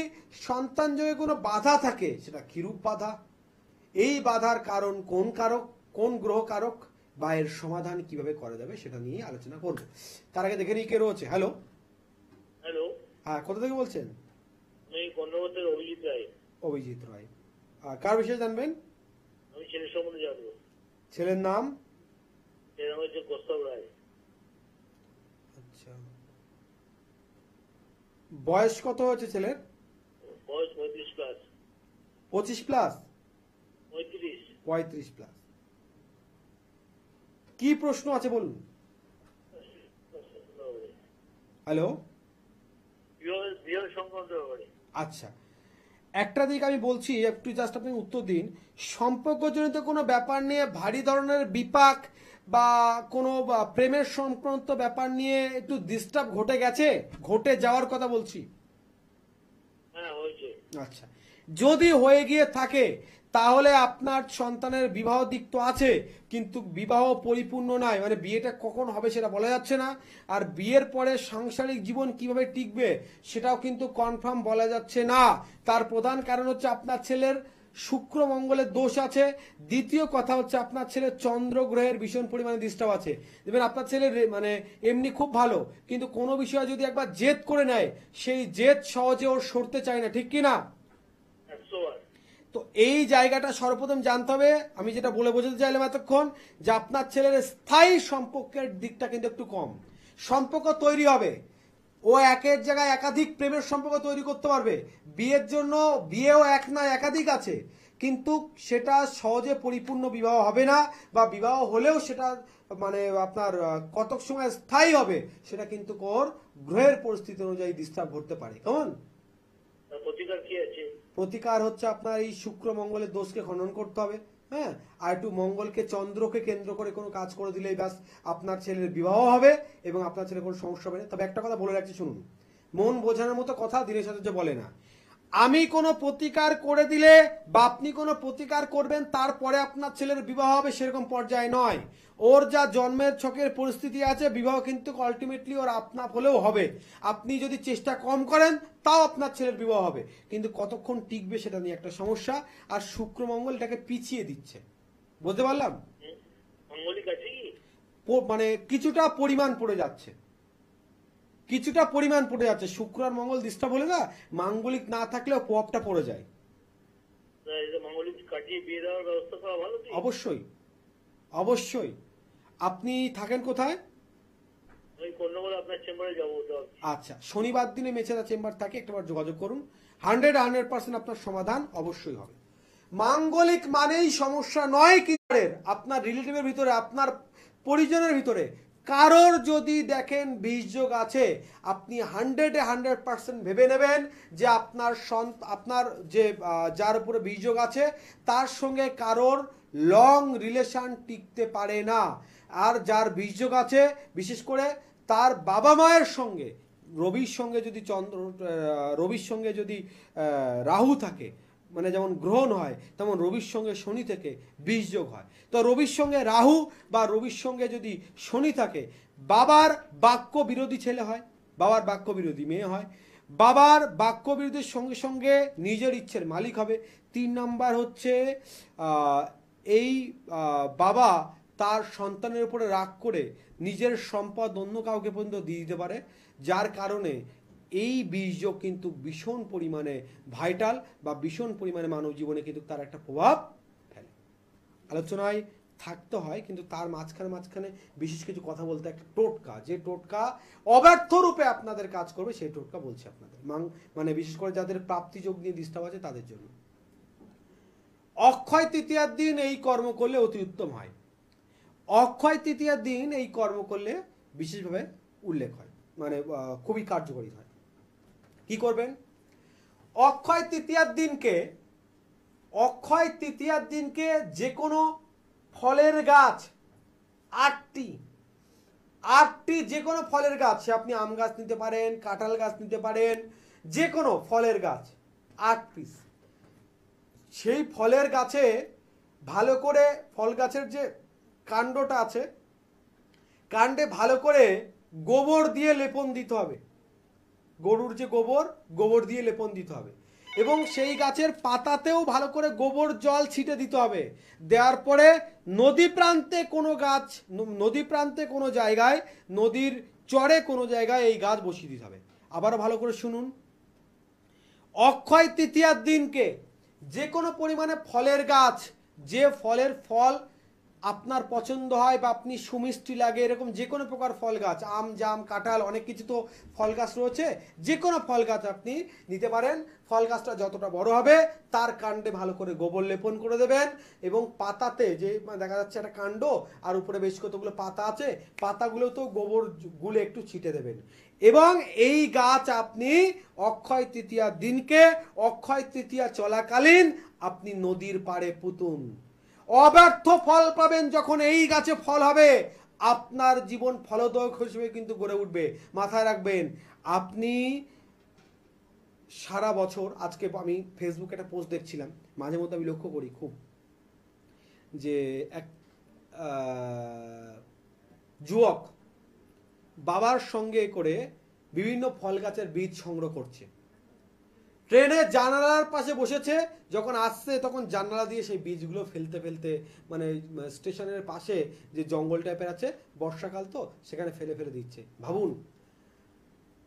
Speaker 1: সন্তান যোগে কোনো বাধা থাকে, সেটা কিরূপ বাধা, এই বাধার কারণ কোন কারক, কোন গ্রহ কারক, বা এর সমাধান কিভাবে করা যাবে সেটা নিয়ে আলোচনা করব। তার আগে দেখে নিই কে রয়েছে। হ্যালো।
Speaker 2: হ্যালো।
Speaker 1: হ্যাঁ, কোথা থেকে বলছেন?
Speaker 2: আমি কর্ণবতের অভিজিৎ রায়।
Speaker 1: অভিজিৎ রায়। কার বিষয়ে জানবেন?
Speaker 2: আমি ছেলের সম্বন্ধে জানবো।
Speaker 1: ছেলের নাম?
Speaker 2: ছেলের নাম হচ্ছে কৌস্তব রায়।
Speaker 1: আচ্ছা, বয়স কত হয়েছে ছেলের?
Speaker 2: বয়স 35+।
Speaker 1: 25+?
Speaker 2: 35।
Speaker 1: 35+। কি প্রশ্ন আছে বলুন। হ্যালো, আচ্ছা, একটা দিক আমি বলছি, একটু জাস্ট আপনি উত্তর দিন। সম্পর্কজনিত কোনো ব্যাপার নিয়ে ভারী ধরনের বিপাক বা কোনো প্রেমের সংক্রান্ত ব্যাপার নিয়ে একটু ডিস্টার্ব ঘটে গেছে, ঘটে যাওয়ার কথা বলছি। আচ্ছা, যদি হয়ে গিয়ে থাকে তাহলে আপনার সন্তানের বিবাহ দিক তো আছে, কিন্তু বিবাহ পরিপূর্ণ নয়, মানে বিয়েটা কখন হবে সেটা বলা যাচ্ছে না। আর বিয়ের পরে সাংসারিক জীবন কিভাবে টিকবে সেটাও কিন্তু কনফার্ম বলা যাচ্ছে না। তার প্রধান কারণ হচ্ছে আপনার ছেলের শুক্র মঙ্গলের দোষ আছে। দ্বিতীয় কথা হচ্ছে আপনার ছেলের চন্দ্র গ্রহের ভীষণ পরিমাণে ডিস্টার্ব আছে। দেখবেন আপনার ছেলের মানে এমনি খুব ভালো, কিন্তু কোনো বিষয়ে যদি একবার জেদ করে নেয়, সেই জেদ সহজে ওর সরতে চায় না, ঠিক কি না? তো এই জায়গাটা সর্বপ্রথম জানতে হবে। আমি যেটা বলে বোঝাতে চাইলাম এতক্ষণ, যে আপনার ছেলের স্থায়ী সম্পর্কের দিকটা কিন্তু একটু কম। সম্পর্ক তৈরি হবে, ও একের জায়গায় একাধিক প্রেমের সম্পর্ক তৈরি করতে পারবে। বিয়ের জন্য বিয়েও এক না একাধিক আছে, কিন্তু সেটা সহজে পরিপূর্ণ বিবাহ হবে না, বা বিবাহ হলেও সেটা মানে আপনার কতক সময় স্থায়ী হবে সেটা কিন্তু ওর গ্রহের পরিস্থিতি অনুযায়ী ডিস্টার্ব ঘটতে পারে। কেমন?
Speaker 2: প্রতিকার কি আছে?
Speaker 1: প্রতিকার হচ্ছে আপনার এই শুক্র মঙ্গলের দোষকে খণ্ডন করতে হবে। হ্যাঁ, আর একটু মঙ্গলকে চন্দ্রকে কেন্দ্র করে কোনো কাজ করে দিলেই ব্যাস আপনার ছেলের বিবাহ হবে এবং আপনার ছেলের কোনো সমস্যা হবে না। তবে একটা কথা বলে রাখছি, শুনুন, মন বোঝানোর মতো কথা দিনের সাথে যে বলে না। আমি কোনো প্রতিকার করে দিলে বা আপনি কোনো প্রতিকার করবেন তারপরে আপনার ছেলের বিবাহ হবে সেরকম পর্যায়ে নয়। ওর যা জন্মের ছকের পরিস্থিতি আছে, বিবাহ কিন্তু আলটিমেটলি ওর আপনার হলেও হবে। আপনি যদি চেষ্টা কম করেন তাও আপনার ছেলের বিবাহ হবে, কিন্তু কতক্ষণ টিকবে সেটা নিয়ে একটা সমস্যা। আর শুক্র মঙ্গল এটাকে পিছিয়ে দিচ্ছে, বুঝতে পারলাম? মানে কিছুটা পরিমাণ পড়ে যাচ্ছে, কিছুটা পরিমাণ পড়ে যাচ্ছে। শুক্র আর মঙ্গল ডিস্টার্ব হলে না, মাঙ্গলিক না থাকলেও প্রভাবটা পড়ে যায়। অবশ্যই অবশ্যই। আপনি থাকেন কোথায়? আচ্ছা, শনিবার দিনে মেছেদা চেম্বার থাকে, একটাবার যোগাযোগ করুন। 100% আপনার সমাধান অবশ্যই হবে। মাঙ্গলিক মানেই সমস্যা নয়, কি আপনার রিলেটিভের ভিতরে, আপনার পরিজনের ভিতরে কারোর যদি দেখেন বীজযোগ আছে, আপনি 100% ভেবে নেবেন যে আপনার যে যার উপরে বীজযোগ আছে তার সঙ্গে কারোর লং রিলেশন টিকতে পারে না। আর যার বীজযোগ আছে, বিশেষ করে তার বাবা মায়ের সঙ্গে, রবির সঙ্গে যদি রাহু থাকে, মানে যেমন গ্রহণ হয়, তেমন রবির সঙ্গে শনি থেকে বীজযোগ হয়। তো রবির সঙ্গে রাহু বা রবির সঙ্গে যদি শনি থাকে, বাবার বাক্য বিরোধী ছেলে হয়, বাবার বাক্য বিরোধী মেয়ে হয়, বাবার বাক্য বিরোধীর সঙ্গে সঙ্গে নিজের ইচ্ছের মালিক হবে। 3 নাম্বার হচ্ছে এই বাবা তার সন্তানের উপরে রাগ করে নিজের সম্পদ অন্য কাউকে পর্যন্ত দিয়ে দিতে পারে, যার কারণে এই বীজযোগ কিন্তু ভীষণ পরিমাণে ভাইটাল বা ভীষণ পরিমাণে মানব জীবনে কিন্তু তার একটা প্রভাব ফেলে। আলোচনায় থাকতে হয়, কিন্তু তার মাঝখানে বিশেষ কিছু কথা বলতে, একটা টোটকা, যে টোটকা অব্যর্থ রূপে আপনাদের কাজ করবে সেই টোটকা বলছি আপনাদের, মানে বিশেষ করে যাদের প্রাপ্তিযোগ নিয়ে ডিস্টার্ব আছে তাদের জন্য। অক্ষয় তৃতীয়ার দিন এই কর্ম করলে অতি উত্তম হয়। অক্ষয় তৃতীয়ার দিন এই কর্ম করলে বিশেষভাবে উল্লেখ হয়, মানে খুবই কার্যকরী হয়। কি করবেন? অক্ষয় তৃতীয়ার দিনকে যে কোনো ফলের গাছ 8টি যে কোনো ফলের গাছ, সে আপনি আম গাছ নিতে পারেন, কাঁঠাল গাছ নিতে পারেন, যে কোনো ফলের গাছ 8 পিস, সেই ফলের গাছে ভালো করে, ফল গাছের যে কাণ্ডটা আছে, কাণ্ডে ভালো করে গোবর দিয়ে লেপন দিতে হবে। গরুর যে গোবর দিয়ে লেপন দিতে হবে, এবং সেই গাছের পাতাতেও ভালো করে গোবর জল ছিটে দিতে হবে। দেওয়ার পরে নদী প্রান্তে কোনো জায়গায়, নদীর চরে কোনো জায়গায় এই গাছ বসিয়ে দিতে হবে। আবারও ভালো করে শুনুন, অক্ষয় তৃতীয়ার দিনকে যে কোনো পরিমাণে ফলের গাছ, যে ফলের ফল আপনার পছন্দ হয় বা আপনি সুমিষ্টি লাগে এরকম যে কোনো প্রকার ফল গাছ, আম জাম কাঁঠাল অনেক কিছু তো ফল গাছ রয়েছে, যে কোনো ফল গাছ আপনি নিতে পারেন। ফল গাছটা যতটা বড় হবে তার কাণ্ডে ভালো করে গোবর লেপন করে দেবেন, এবং পাতাতে যে দেখা যাচ্ছে একটা কাণ্ড আর উপরে বেশ কতগুলো পাতা আছে, পাতাগুলোতেও গোবর গুলে একটু ছিটে দেবেন। এবং এই গাছ আপনি অক্ষয় তৃতীয়ার দিনকে, অক্ষয় তৃতীয়া চলাকালীন আপনি নদীর পাড়ে পুঁতুন। অব্যর্থ ফল পাবেন যখন এই গাছে ফল হবে, আপনার জীবন ফলদায়ক হিসেবে কিন্তু গড়ে উঠবে। মাথায় রাখবেন, আপনি সারা বছর, আজকে আমি ফেসবুকে একটা পোস্ট দেখছিলাম, মাঝে মধ্যে আমি লক্ষ্য করি খুব, যে এক যুবক বাবার সঙ্গে করে বিভিন্ন ফল গাছের বীজ সংগ্রহ করছে। ট্রেনের জানালার পাশে বসেছে, যখন আসছে তখন জানালা দিয়ে সেই বীজগুলো ফেলতে ফেলতে, মানে স্টেশনের পাশে যে জঙ্গল টাইপের আছে, বর্ষাকাল তো সেখানে ফেলে ফেলে দিচ্ছে। ভাবুন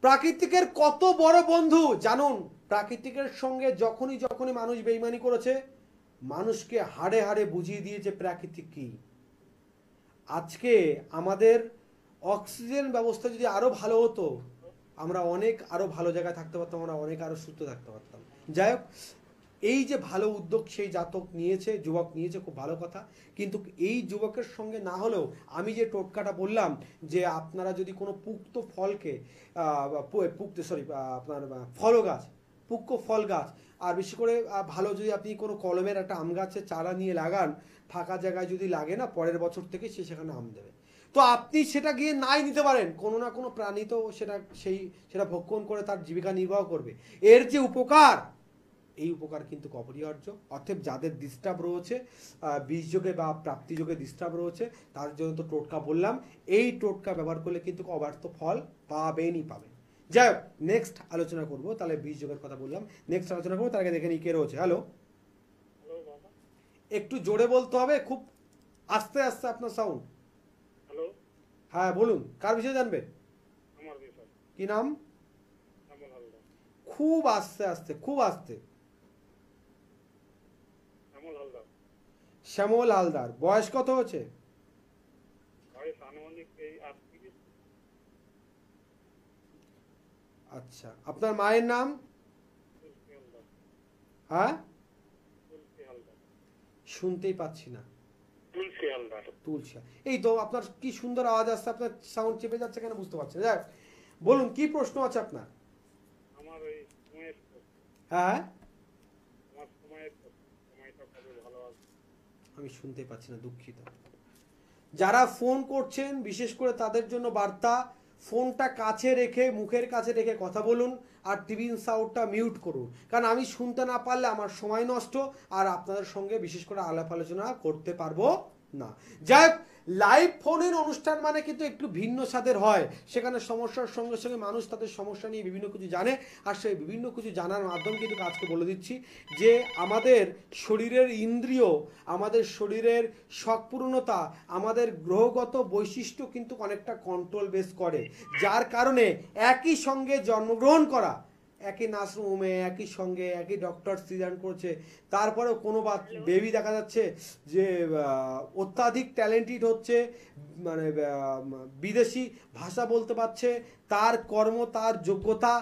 Speaker 1: প্রাকৃতিকের কত বড় বন্ধু জানুন। প্রাকৃতিকের সঙ্গে যখনই যখনই মানুষ বেইমানি করেছে, মানুষকে হাড়ে হাড়ে বুঝিয়ে দিয়েছে প্রাকৃতিক কি। আজকে আমাদের অক্সিজেন ব্যবস্থা যদি আরো ভালো হতো, আমরা অনেক আরো ভালো জায়গায় থাকতে পারতাম, আমরা অনেক আরো সুস্থ থাকতে পারতাম। যাই হোক, এই যে ভালো উদ্যোগ সেই জাতক নিয়েছে, যুবক নিয়েছে, খুব ভালো কথা। কিন্তু এই যুবকের সঙ্গে না হলেও আমি যে টোটকাটা বললাম, যে আপনারা যদি কোনো পুক্ত ফলকে আপনার ফল গাছ, পুক্ত ফল গাছ, আর বেশি করে ভালো যদি আপনি কোনো কলমের একটা আম গাছের চারা নিয়ে লাগান, ফাঁকা জায়গায় যদি লাগে না, পরের বছর থেকে সে সেখানে আম দেবে। তো আপনি সেটা গিয়ে নাই নিতে পারেন, কোনো না কোনো প্রাণী তো সেটা ভক্ষণ করে তার জীবিকা নির্বাহ করবে। এর যে উপকার, এই উপকার কিন্তু অপরিহার্য। অর্থাৎ যাদের ডিস্টার্ব রয়েছে বীজযোগে বা প্রাপ্তিযোগে ডিস্টার্ব রয়েছে, তার জন্য তো টোটকা বললাম, এই টোটকা ব্যবহার করলে কিন্তু অব্যর্থ ফল পাবেনই পাবেন। যাই হোক, নেক্সট আলোচনা করবো, তাহলে বীজযোগের কথা বললাম, নেক্সট আলোচনা করবো, তার আগে দেখে নিই কে রয়েছে। হ্যালো, একটু জোরে বলতে হবে, খুব আস্তে আস্তে আপনার সাউন্ড।
Speaker 2: হ্যালো,
Speaker 1: হ্যাঁ বলুন, কার বিষয়ে জানবেন?
Speaker 2: আমার বিষয়
Speaker 1: কি নাম?
Speaker 2: শ্যামল হালদার।
Speaker 1: খুব আস্তে আস্তে, খুব আস্তে।
Speaker 2: শ্যামল হালদার।
Speaker 1: শ্যামল হালদার, বয়স কত হচ্ছে?
Speaker 2: বয়স আনুমানিক এই 38।
Speaker 1: আচ্ছা, আপনার মায়ের নাম?
Speaker 2: তুলসী হালদার।
Speaker 1: হ্যাঁ,
Speaker 2: তুলসী হালদার।
Speaker 1: শুনতেই পাচ্ছি না।
Speaker 2: তুলসী হালদার।
Speaker 1: তুলসী, এই তো আপনার কি সুন্দর আওয়াজ আসছে, আপনার সাউন্ড চেপে যাচ্ছে কেন বুঝতে পারছেন। যাক, বলুন কি প্রশ্ন আছে আপনার?
Speaker 2: আমার ওই সময়ের,
Speaker 1: হ্যাঁ,
Speaker 2: আমার সময়টা কবে ভালো আছে?
Speaker 1: আমি শুনতে পাচ্ছি না, দুঃখিত। যারা ফোন করছেন বিশেষ করে তাদের জন্য বার্তা, ফোনটা কাছে রেখে, মুখের কাছে রেখে কথা বলুন, আর টিভির সাউন্ডটা মিউট করুন, কারণ আমি শুনতে না পারলে আমার সময় নষ্ট, আর আপনাদের সঙ্গে বিশেষ করে আলাপ আলোচনা করতে পারবো না। যাই হোক, লাইভ ফোনের অনুষ্ঠান মানে কিন্তু একটু ভিন্ন স্বাদের হয়, সেখানে সমস্যার সঙ্গে সঙ্গে মানুষ তাদের সমস্যা নিয়ে বিভিন্ন কিছু জানে, আর সেই বিভিন্ন কিছু জানার মাধ্যম কিন্তু আজকে বলে দিচ্ছি যে আমাদের শরীরের ইন্দ্রিয়, আমাদের শরীরের শকপূর্ণতা, আমাদের গ্রহগত বৈশিষ্ট্য কিন্তু অনেকটা কন্ট্রোল বেস করে, যার কারণে একই সঙ্গে জন্মগ্রহণ করা, একই নার্সিংহোমে একই সঙ্গে একই ডক্টর সিজান করছে, তারপরেও কোনো বেবি দেখা যাচ্ছে যে অত্যাধিক ট্যালেন্টেড হচ্ছে, মানে বিদেশি ভাষা বলতে পারছে, তার কর্ম, তার যোগ্যতা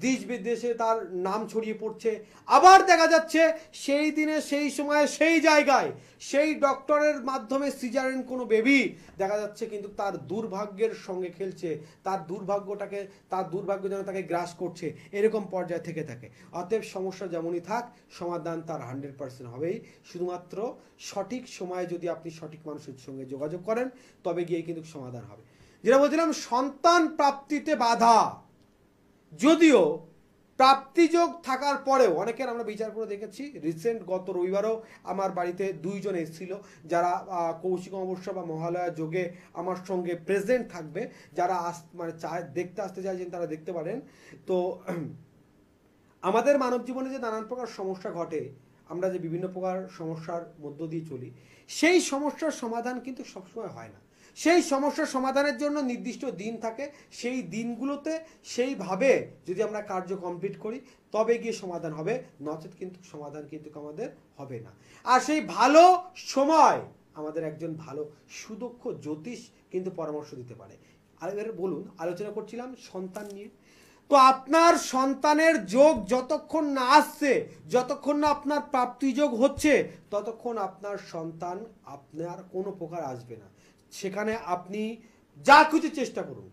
Speaker 1: দেশ বিদেশে তার নাম ছড়িয়ে পড়ছে। আবার দেখা যাচ্ছে সেই দিনে সেই সময়ে সেই জায়গায় সেই ডক্টরের মাধ্যমে সিজারেন কোনো বেবি দেখা যাচ্ছে কিন্তু তার দুর্ভাগ্যের সঙ্গে খেলছে, তার দুর্ভাগ্য যেন তাকে গ্রাস করছে, এরকম পর্যায়ে থেকে থাকে। অতএব সমস্যা যেমনই থাক, সমাধান তার 100% হবেই, শুধুমাত্র সঠিক সময়ে যদি আপনি সঠিক মানুষের সঙ্গে যোগাযোগ করেন, তবে গিয়ে কিন্তু সমাধান হবে। যেটা বলছিলাম, সন্তান প্রাপ্তিতে বাধা, যদিও প্রাপ্তিযোগ থাকার পরেও অনেকের আমরা বিচার করে দেখেছি, রিসেন্ট গত রবিবারও আমার বাড়িতে 2 জন এসেছিল, যারা কৌশিক অমাবস্যা বা মহালয়া যোগে আমার সঙ্গে প্রেজেন্ট থাকবে, যারা মানে দেখতে আসতে চাইছেন তারা দেখতে পারেন। তো আমাদের মানব জীবনে যে নানান প্রকার সমস্যা ঘটে, আমরা যে বিভিন্ন প্রকার সমস্যার মধ্য দিয়ে চলি, সেই সমস্যার সমাধান কিন্তু সবসময় হয় না। সেই সমস্যার সমাধানের জন্য নির্দিষ্ট দিন থাকে, সেই দিনগুলোতে সেইভাবে যদি আমরা কার্য কমপ্লিট করি তবে গিয়ে সমাধান হবে, নচেত কিন্তু সমাধান কিন্তু আমাদের হবে না। আর সেই ভালো সময় আমাদের একজন ভালো সুদক্ষ জ্যোতিষ কিন্তু পরামর্শ দিতে পারে। আর এবার বলুন, আলোচনা করছিলাম সন্তান নিয়ে। তো আপনার সন্তানের যোগ যতক্ষণ না আসছে, যতক্ষণ না আপনার প্রাপ্তি যোগ হচ্ছে, ততক্ষণ আপনার সন্তান আপনার কোনো প্রকার আসবে না। সেখানে আপনি যা কিছু চেষ্টা করুন।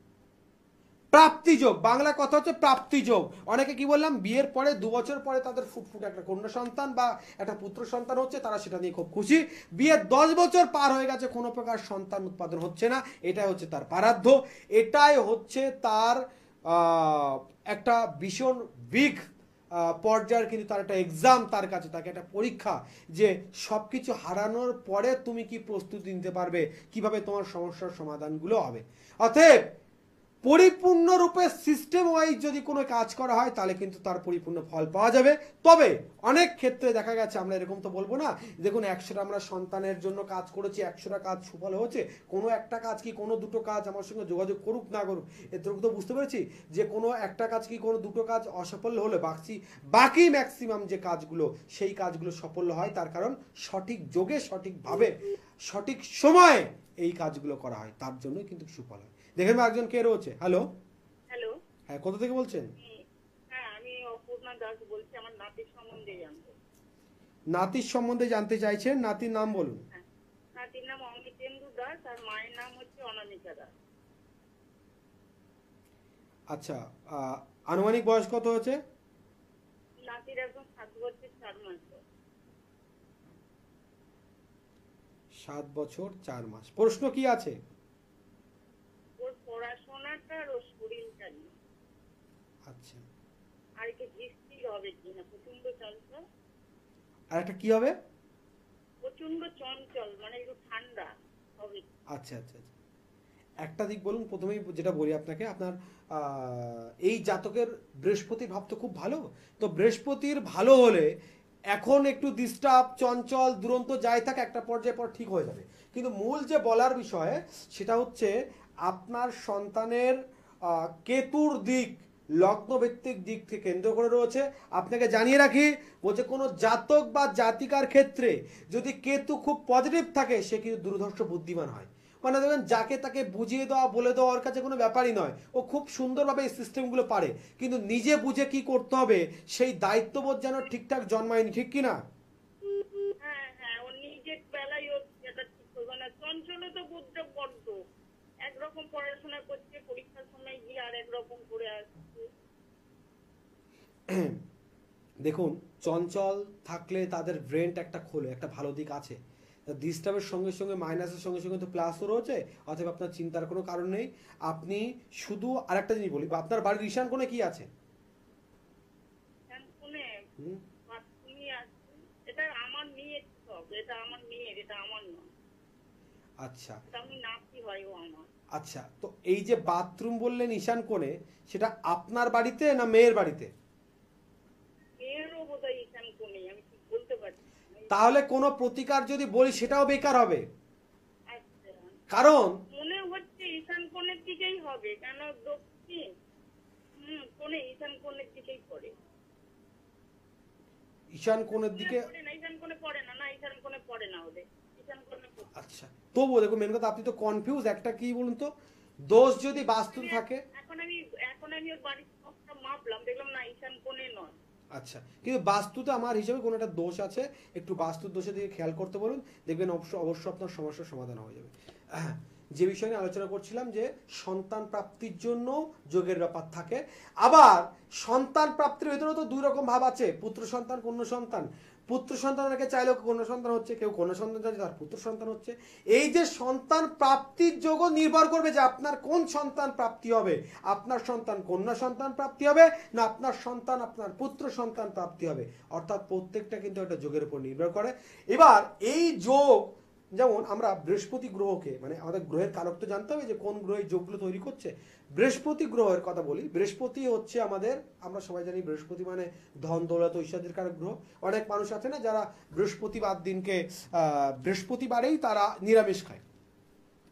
Speaker 1: প্রাপ্তি যোগ, বাংলা কথা হচ্ছে প্রাপ্তি যোগ। অনেকে কি বললাম, বিয়ের পরে 2 বছর পরে তাদের ফুটফুট একটা কন্যা সন্তান বা একটা পুত্র সন্তান হচ্ছে, তারা সেটা নিয়ে খুব খুশি। বিয়ের 10 বছর পার হয়ে গেছে, কোনো প্রকার সন্তান উৎপাদন হচ্ছে না, এটাই হচ্ছে তার পারাধ্য, এটাই হচ্ছে তার একটা ভীষণ বিগ পর্যায়ের কিন্তু তার একটা এক্সাম, তার কাছে তাকে একটা পরীক্ষা, যে সব কিছু হারানোর পরে তুমি কি প্রস্তুতি নিতে পারবে, কিভাবে তোমার সমস্যার সমাধানগুলো হবে। অতএব পরিপূর্ণরূপে সিস্টেম ওয়াইজ যদি কোনো কাজ করা হয়, তাহলে কিন্তু তার পরিপূর্ণ ফল পাওয়া যাবে। তবে অনেক ক্ষেত্রে দেখা গেছে, আমরা এরকম তো বলবো না, দেখুন 100টা আমরা সন্তানের জন্য কাজ করেছি, 100টা কাজ সুফল হয়েছে, কোনো একটা কাজ কি, কোনো দুটো কাজ আমার সঙ্গে যোগাযোগ করুক না করুক, এতটুকু তো বুঝতে পেরেছি যে কোনো একটা কাজ কি, কোনো দুটো কাজ অসফল হলে বাকি ম্যাক্সিমাম যে কাজগুলো, সেই কাজগুলো সফল হয়। তার কারণ সঠিক যোগে, সঠিকভাবে, সঠিক সময়ে এই কাজগুলো করা হয়, তার জন্যই কিন্তু সুফল হয়। দেখেন একজন কে রয়েছে। হ্যালো,
Speaker 3: হ্যালো,
Speaker 1: হ্যাঁ, কোথা থেকে বলছেন?
Speaker 3: হ্যাঁ আমি অপূর্ণা দাস বলছি, আমার নাতির সম্বন্ধে জানবো।
Speaker 1: নাতির সম্বন্ধে জানতে চাইছেন, নাতির নাম বলুন।
Speaker 3: হ্যাঁ, নাতির নাম অমিতেন্দু দাস আর মায়ের নাম হচ্ছে অনামিকা দাস।
Speaker 1: আচ্ছা, আনুমানিক বয়স কত হয়েছে?
Speaker 3: নাতির এখন 7 বছর 4 মাস।
Speaker 1: 7 বছর 4 মাস। প্রশ্ন কি আছে?
Speaker 3: ওর পড়াশোনাটা আর ওর শরীরটা নিয়ে।
Speaker 1: আচ্ছা,
Speaker 3: আর একটু স্থির হবে কিনা, প্রচন্ড চঞ্চল।
Speaker 1: আর একটা কি হবে?
Speaker 3: প্রচন্ড চঞ্চল, মানে একটু ঠান্ডা হবে।
Speaker 1: আচ্ছা আচ্ছা আচ্ছা, একটা দিক বলুন প্রথমেই, যেটা বলি আপনাকে, আপনার এই জাতকের বৃহস্পতির ভাব তো খুব ভালো। তো বৃহস্পতির ভালো হলে এখন একটু ডিস্টার্ব, চঞ্চল, দুরন্ত যাই থাক, একটা পর্যায়ে পর ঠিক হয়ে যাবে। কিন্তু মূল যে বলার বিষয়, সেটা হচ্ছে আপনার সন্তানের কেতুর দিক, লগ্নভিত্তিক দিক থেকে কেন্দ্র করে রয়েছে। আপনাকে জানিয়ে রাখি, বলছে কোনো জাতক বা জাতিকার ক্ষেত্রে যদি কেতু খুব পজিটিভ থাকে, সে কিন্তু দুর্ধর্ষ বুদ্ধিমান হয়। মানে দেখবেন, যাকে তাকে বুঝিয়ে দেওয়া, বলে দেওয়া ওর কাছে কোনো ব্যাপারই নয়, ও খুব সুন্দরভাবে এই সিস্টেমগুলো পারে। কিন্তু নিজে বুঝে কি করতে হবে, সেই দায়িত্ববোধ যেন ঠিকঠাক জন্মায়নি, ঠিক কিনা?
Speaker 3: হ্যাঁ হ্যাঁ, ও নিজের বেলায় ও এটা ঠিক করবে না। চঞ্চল তো বুদ্ধ বড্ড, একরকম পড়াশোনা করছে, পরীক্ষার সময় গিয়ে আর একরকম করে আসছে।
Speaker 1: দেখুন, চঞ্চল থাকলে তাদের ব্রেনটা একটা খোলে, একটা ভালো দিক আছে। ডিস্টার্বের সঙ্গে সঙ্গে, মাইনাসের সঙ্গে সঙ্গে তো প্লাসও রয়েছে, অথবা আপনার চিন্তার কোনো কারণ নেই। আপনি শুধু আরেকটা জিনিস বলি, আপনার বাড়ির ঈশান কোণে কি আছে?
Speaker 3: এটা আমার মেয়ের সব, এটা আমার মেয়ের, এটা আমার নয়।
Speaker 1: আচ্ছা,
Speaker 3: আমি নাতি হয় ও আমার।
Speaker 1: আচ্ছা, তো এই যে বাথরুম বললেন ঈশান কোণে, সেটা আপনার বাড়িতে না মেয়ের বাড়িতে?
Speaker 3: মেয়েরও বোধহয় ঈশান কোণে, আমি ঠিক বলতে পারছি না।
Speaker 1: তাহলে কোনো প্রতিকার যদি বলি, সেটাও বেকার হবে।
Speaker 3: আচ্ছা,
Speaker 1: কারণ
Speaker 3: মনে হচ্ছে ঈশান কোণের দিকেই হবে, কেন দক্ষিণ কোণে, ঈশান কোণের দিকেই পড়ে।
Speaker 1: ঈশান কোণের দিকে
Speaker 3: ঈশান কোণে পড়ে না, না ঈশান কোণে পড়ে না ওদের, ঈশান কোণে।
Speaker 1: আচ্ছা, তবুও দেখুন, মেন কথা, আপনি তো কনফিউজ। একটা কি বলুন তো, দোষ যদি বাস্তু থাকে,
Speaker 3: এখন আমি ওর বাড়ির সবটা মাপলাম, দেখলাম না ঈশান কোণে নয়।
Speaker 1: আচ্ছা, কিন্তু বাস্তুতে আমার হিসেবে কোনো একটা দোষ আছে, একটু বাস্তুর দোষের দিকে খেয়াল করতে বলুন, দেখবেন অবশ্যই আপনার সমস্যার সমাধান হয়ে যাবে। যে বিষয় নিয়ে আলোচনা করছিলাম, যে সন্তান প্রাপ্তির জন্য যোগের ব্যাপার থাকে। আবার সন্তান প্রাপ্তির ভেতরে তো 2 রকম ভাব আছে, পুত্র সন্তান, কন্যা সন্তান। পুত্র সন্তান অনেকে চাইলেও কন্যা সন্তান হচ্ছে, কেউ কন্যা সন্তান চাইছে তার পুত্র সন্তান হচ্ছে। এই যে সন্তান প্রাপ্তির যোগও নির্ভর করবে যে আপনার কোন সন্তান প্রাপ্তি হবে। আপনার সন্তান কন্যা সন্তান প্রাপ্তি হবে, না আপনার সন্তান আপনার পুত্র সন্তান প্রাপ্তি হবে। অর্থাৎ প্রত্যেকটা কিন্তু একটা যোগের উপর নির্ভর করে। এবার এই যোগ, যেমন আমরা বৃহস্পতি গ্রহকে, মানে আমাদের গ্রহের কারক তো জানতে হবে যে কোন গ্রহের যোগগুলো তৈরি করছে। বৃহস্পতি গ্রহের কথা বলি, বৃহস্পতি হচ্ছে আমাদের, আমরা সবাই জানি বৃহস্পতি মানে ধন দৌলত ঐশ্বর্যের কারক গ্রহ। অনেক মানুষ আছে না, যারা বৃহস্পতিবার দিনকে, বৃহস্পতিবারেই তারা নিরামিষ খায়,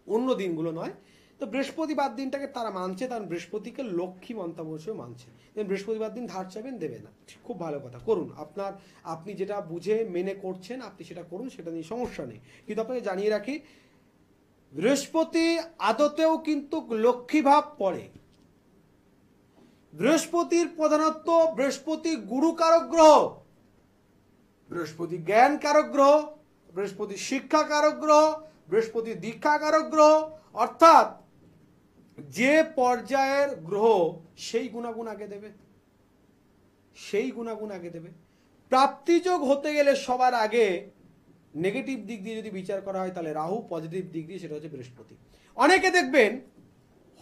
Speaker 1: অন্য দিনগুলো নয়। তো বৃহস্পতিবার দিনটাকে তারা মানছে, তার বৃহস্পতিকে লক্ষ্মী মন্তব্য হিসেবে মানছে। বৃহস্পতিবার দিন ধার চাবেন, দেবে না, খুব ভালো কথা, করুন। আপনি যেটা বুঝে মেনে করছেন আপনি সেটা করুন, সেটা নিয়ে সমস্যা নেই। কিন্তু আপনাকে জানিয়ে রাখি, বৃহস্পতি আদতেও কিন্তু লক্ষ্মী ভাব পড়ে। বৃহস্পতির প্রধানত বৃহস্পতি গুরু কারক গ্রহ, বৃহস্পতি জ্ঞান কারক গ্রহ, বৃহস্পতি শিক্ষা কারক গ্রহ, বৃহস্পতি দীক্ষা কারক গ্রহ। অর্থাৎ যে পর্যায়ের গ্রহ সেই গুণাগুণ আগে দেবে, সেই গুণাগুণ আগে দেবে। প্রাপ্তিযোগ হতে গেলে সবার আগে নেগেটিভ দিক দিয়ে যদি বিচার করা হয় তাহলে রাহু, পজিটিভ দিক দিয়ে সেটা হচ্ছে বৃহস্পতি। অনেকে দেখবেন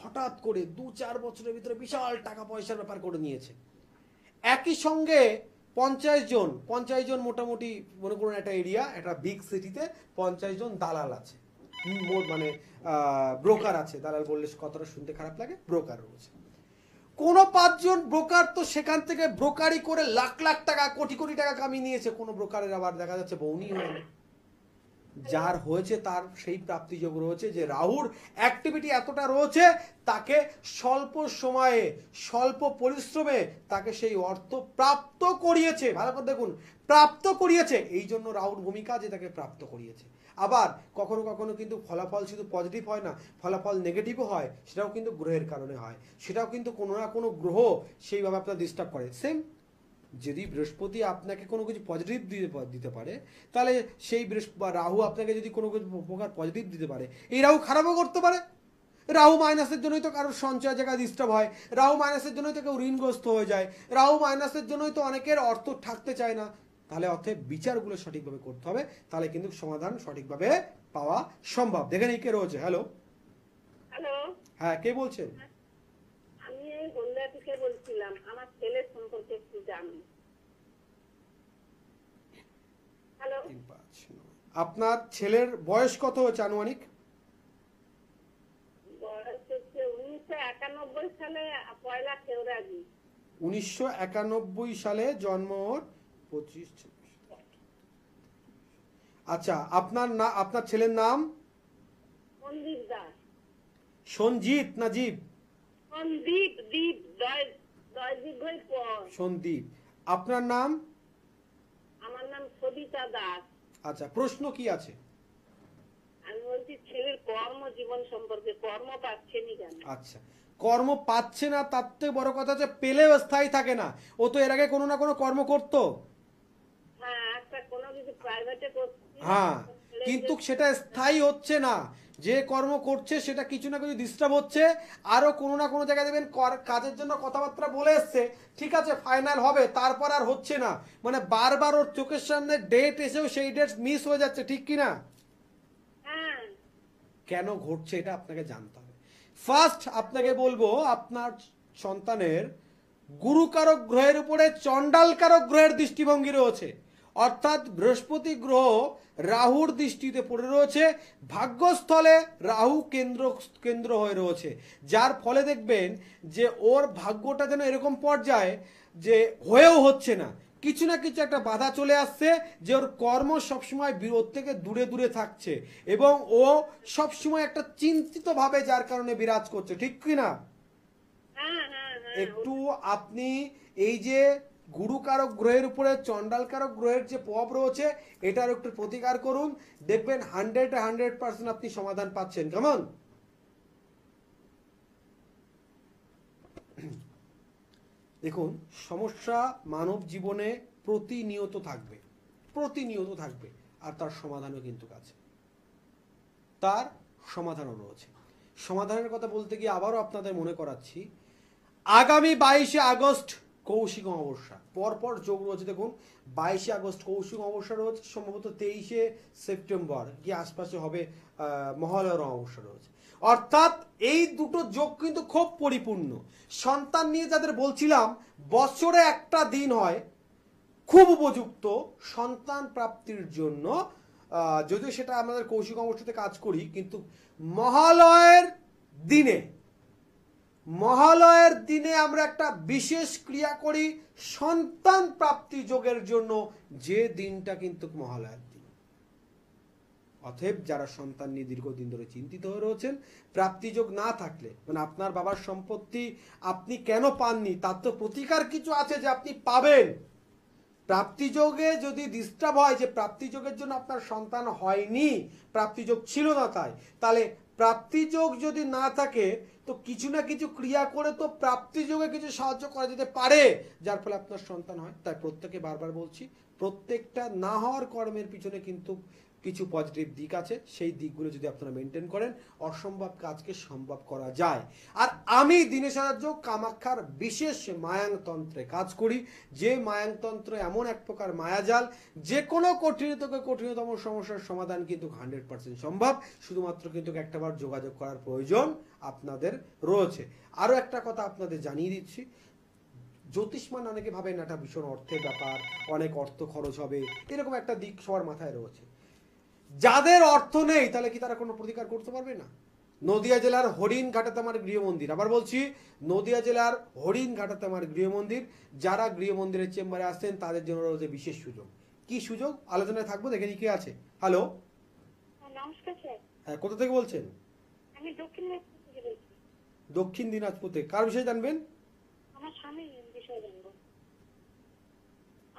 Speaker 1: হঠাৎ করে 2-4 বছরের ভিতরে বিশাল টাকা পয়সার ব্যাপার করে নিয়েছে। একই সঙ্গে 50 জন মোটামুটি, মনে করুন একটা এরিয়া, একটা বিগ সিটিতে 50 জন দালাল আছে, মানে ব্রোকার আছে। দালাল বললে কতটা শুনতে খারাপ লাগে, ব্রোকার রয়েছে। কোনো 5 জন ব্রোকার তো সেখান থেকে ব্রোকারি করে লাখ লাখ টাকা, কোটি কোটি টাকা কামিয়ে নিয়েছে। কোনো ব্রোকারের আবার দেখা যাচ্ছে বউনি হয় না। যার হয়েছে তার সেই প্রাপ্তিযোগ রয়েছে, যে রাহুর অ্যাক্টিভিটি এতটা রয়েছে, তাকে স্বল্প সময়ে স্বল্প পরিশ্রমে তাকে সেই অর্থ প্রাপ্ত করিয়েছে। ভালো করে দেখুন, প্রাপ্ত করিয়েছে, এই জন্য রাহুর ভূমিকা যে তাকে প্রাপ্ত করিয়েছে। আবার কখনো কখনো কিন্তু ফলাফল শুধু পজিটিভ হয় না, ফলাফল নেগেটিভও হয়, সেটাও কিন্তু গ্রহের কারণে হয়। সেটাও কিন্তু কোনো না কোনো গ্রহ সেইভাবে আপনার ডিস্টার্ব করে। সেম যদি বৃহস্পতি আপনাকে কোনো কিছু পজিটিভ দিতে পারে, তাহলে সেই রাহু আপনাকে যদি কোনো কিছু উপকার পজিটিভ দিতে পারে, এই রাহু খারাপও করতে পারে। রাহু মাইনাসের জন্যই তো কারোর সঞ্চয় জায়গা ডিস্টার্ব হয়, রাহু মাইনাসের জন্যই তো কেউ ঋণগ্রস্ত হয়ে যায়, রাহু মাইনাসের জন্যই তো অনেকের অর্থ থাকতে চায় না। তাহলে অর্থে বিচারগুলো সঠিকভাবে করতে হবে, তাহলে কিন্তু সমাধান সঠিকভাবে পাওয়া সম্ভব। দেখেন এই কে রয়েছে। হ্যালো,
Speaker 3: হ্যালো,
Speaker 1: হ্যাঁ কে বলছেন?
Speaker 3: আমি এই হলদিয়া থেকে বলছিলাম, আমার ছেলের সম্পর্কে একটু জানি। হ্যালো,
Speaker 1: আপনার ছেলের বয়স কত হচ্ছে আনুমানিক?
Speaker 3: বয়স হচ্ছে 1991 সালে, পয়লা ফেব্রুয়ারি।
Speaker 1: 1991 সালে জন্ম ওর, 25। আচ্ছা, আপনার ছেলের নাম?
Speaker 3: সন্দীপ দাস।
Speaker 1: সঞ্জিত না জীব?
Speaker 3: সন্দীপ, দীপ, দীর্ঘই পর।
Speaker 1: সন্দীপ। আপনার নাম?
Speaker 3: আমার নাম সবিতা দাস।
Speaker 1: আচ্ছা, প্রশ্ন কি আছে?
Speaker 3: আমি বলছি ছেলের কর্মজীবন সম্পর্কে, কর্ম পাচ্ছেনি কেন?
Speaker 1: আচ্ছা, কর্ম পাচ্ছে না, তার থেকে বড় কথা হচ্ছে পেলেও স্থায়ী থাকে না। ও তো এর আগে কোনো না কোনো কর্ম করতো।
Speaker 3: হ্যাঁ, একটা কোনো কিছু প্রাইভেটে করছি।
Speaker 1: হ্যাঁ, কিন্তু সেটা স্থায়ী হচ্ছে না। যে কর্ম করছে সেটা কিছু না কিছু ডিস্টার্ব হচ্ছে। আরো কোনো না কোনো জায়গায় দেখবেন কাজের জন্য কথাবার্তা বলে এসছে, ঠিক আছে ফাইনাল হবে, তারপর আর হচ্ছে না। মানে বারবার ওর চোখের সামনে ডেট এসেও সেই ডেট মিস হয়ে যাচ্ছে, ঠিক কিনা?
Speaker 3: হ্যাঁ।
Speaker 1: কেন ঘটছে এটা আপনাকে জানতে হবে। ফার্স্ট আপনাকে বলবো, আপনার সন্তানের গুরুকারক গ্রহের উপরে চণ্ডালকারক গ্রহের দৃষ্টিভঙ্গি রয়েছে। অর্থাৎ বৃহস্পতি গ্রহ রাহুর দৃষ্টিতে পড়ে রয়েছে, ভাগ্যস্থলে রাহু কেন্দ্র হয়ে রয়েছে, যার ফলে দেখবেন যে ওর ভাগ্যটা যেন এরকম পর্যায়ে যে হয়েও হচ্ছে না, কিছু না কিছু একটা বাধা চলে আসছে, যে ওর কর্ম সবসময় ওর থেকে দূরে দূরে থাকছে, এবং ও সবসময় একটা চিন্তিত ভাবে যার কারণে বিরাজ করছে, ঠিক কিনা? একটু আপনি এই যে গুরুকারক গ্রহের উপরে চণ্ডালকারক গ্রহের যে প্রভাব রয়েছে, এটার একটু প্রতিকার করুন, দেখবেন 100% আপনি সমাধান পাচ্ছেন। কেমন? দেখুন, সমস্যা মানব জীবনে প্রতিনিয়ত থাকবে, প্রতিনিয়ত থাকবে, আর তার সমাধানও কিন্তু আছে, তার সমাধানও রয়েছে। সমাধানের কথা বলতে গিয়ে আবারও আপনাদের মনে করাচ্ছি, আগামী 22শে আগস্ট কৌশিক অমাবস্যা, পরপর যোগ রয়েছে। দেখুন, 22শে আগস্ট কৌশিক অমাবস্যা রয়েছে, সম্ভবত 23শে সেপ্টেম্বর কি আশপাশে হবে মহালয়ার অমাবস্যা রয়েছে। অর্থাৎ এই দুটো যোগ কিন্তু খুব পরিপূর্ণ। সন্তান নিয়ে যাদের বলছিলাম বছরে একটা দিন হয় খুব উপযুক্ত সন্তান প্রাপ্তির জন্য, যদিও সেটা আমাদের কৌশিক অমাবস্যাতে কাজ করি, কিন্তু মহালয়ের দিনে আমরা একটা বিশেষ ক্রিয়া করি সন্তান প্রাপ্তি যোগের জন্য, যে দিনটা কিন্তু মহালয়ার দিন। অতএব যারা সন্তান নিয়ে দীর্ঘদিন ধরে চিন্তিত হয়ে রয়েছেন, প্রাপ্তিযোগ না থাকলে মানে আপনার বাবার সম্পত্তি আপনি কেন পাননি তার তো প্রতিকার কিছু আছে যে আপনি পাবেন। প্রাপ্তিযোগে যদি ডিস্টার্ব হয় যে প্রাপ্তিযোগের জন্য আপনার সন্তান হয়নি, প্রাপ্তিযোগ ছিল না তাহলে প্রাপ্তিযোগ যদি না থাকে তো কিছু না কিছু ক্রিয়া করে তো প্রাপ্তিযোগে কিছু সাহায্য করা যেতে পারে যার ফলে আপনার সন্তান হয়। তাই প্রত্যেকে বারবার বলছি, প্রত্যেকটা না হওয়ার কর্মের পিছনে কিন্তু কিছু পজিটিভ দিক আছে, সেই দিকগুলো যদি আপনারা মেনটেন করেন অসম্ভব কাজকে সম্ভব করা যায়। আর আমি দীনেশ আচার্য কামাখ্যার বিশেষ মায়াংতন্ত্রে কাজ করি, যে মায়াংতন্ত্র এমন এক প্রকার মায়াজাল যে কোনো কঠিনতম সমস্যার সমাধান কিন্তু 100% সম্ভব, শুধুমাত্র কিন্তু একটাবার যোগাযোগ করার প্রয়োজন আপনাদের রয়েছে। আরও একটা কথা আপনাদের জানিয়ে দিচ্ছি, জ্যোতিষমান অনেকে ভাবেন একটা ভীষণ অর্থের ব্যাপার, অনেক অর্থ খরচ হবে, এরকম একটা দিক সবার মাথায় রয়েছে। যাদের অর্থ নেই তাহলে কি তারা কোনো প্রতিকার করতে পারবে না? নদিয়া জেলার হরিণঘাটাতে আমার গৃহমন্দির, আবার বলছি নদিয়া জেলার হরিণঘাটাতে আমার গৃহমন্দির, যারা গৃহমন্দিরের চেম্বারে আসছেন তাদের জন্য রয়েছে বিশেষ সুযোগ। কি সুযোগ আলোচনায় থাকবো, দেখে নি কে আছে। হ্যালো,
Speaker 3: নমস্কার স্যার।
Speaker 1: হ্যাঁ, কোথা থেকে বলছেন?
Speaker 3: আমি দক্ষিণ দিনাজপুর থেকে বলছি।
Speaker 1: দক্ষিণ দিনাজপুর থেকে। কার বিষয়ে জানবেন?
Speaker 3: আমার স্বামীর বিষয়ে জানবো।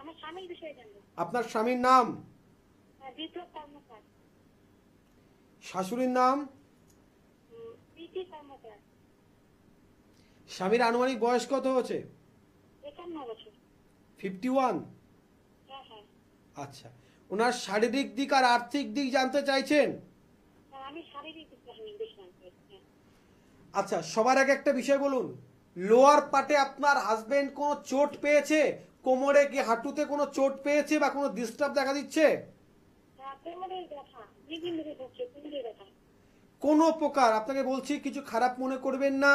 Speaker 3: আমার স্বামীর বিষয়ে জানবো।
Speaker 1: আপনার স্বামীর নাম?
Speaker 3: বিপ্লব কর্মকার।
Speaker 1: শাশুড়ির নাম?
Speaker 3: প্রীতি কর্মকার।
Speaker 1: স্বামীর আনুমানিক বয়স কত হচ্ছে?
Speaker 3: 51 বছর।
Speaker 1: 51?
Speaker 3: হ্যাঁ হ্যাঁ।
Speaker 1: আচ্ছা, ওনার শারীরিক দিক আর আর্থিক দিক জানতে চাইছেন?
Speaker 3: আমি শারীরিক বেশি জানতে চাই।
Speaker 1: আচ্ছা, সবার আগে একটা বিষয় বলুন, লোয়ার পার্টে আপনার হাজবেন্ড কোনো চোট পেয়েছে? কোমরে কি হাঁটুতে কোনো চোট পেয়েছে বা কোনো ডিস্টার্ব দেখা দিচ্ছে?
Speaker 3: কোমরের ব্যথা, দীর্ঘদিন ধরে ভুগছে, কোমরের ব্যথা।
Speaker 1: কোনো প্রকার, আপনাকে বলছি কিছু খারাপ মনে করবেন না,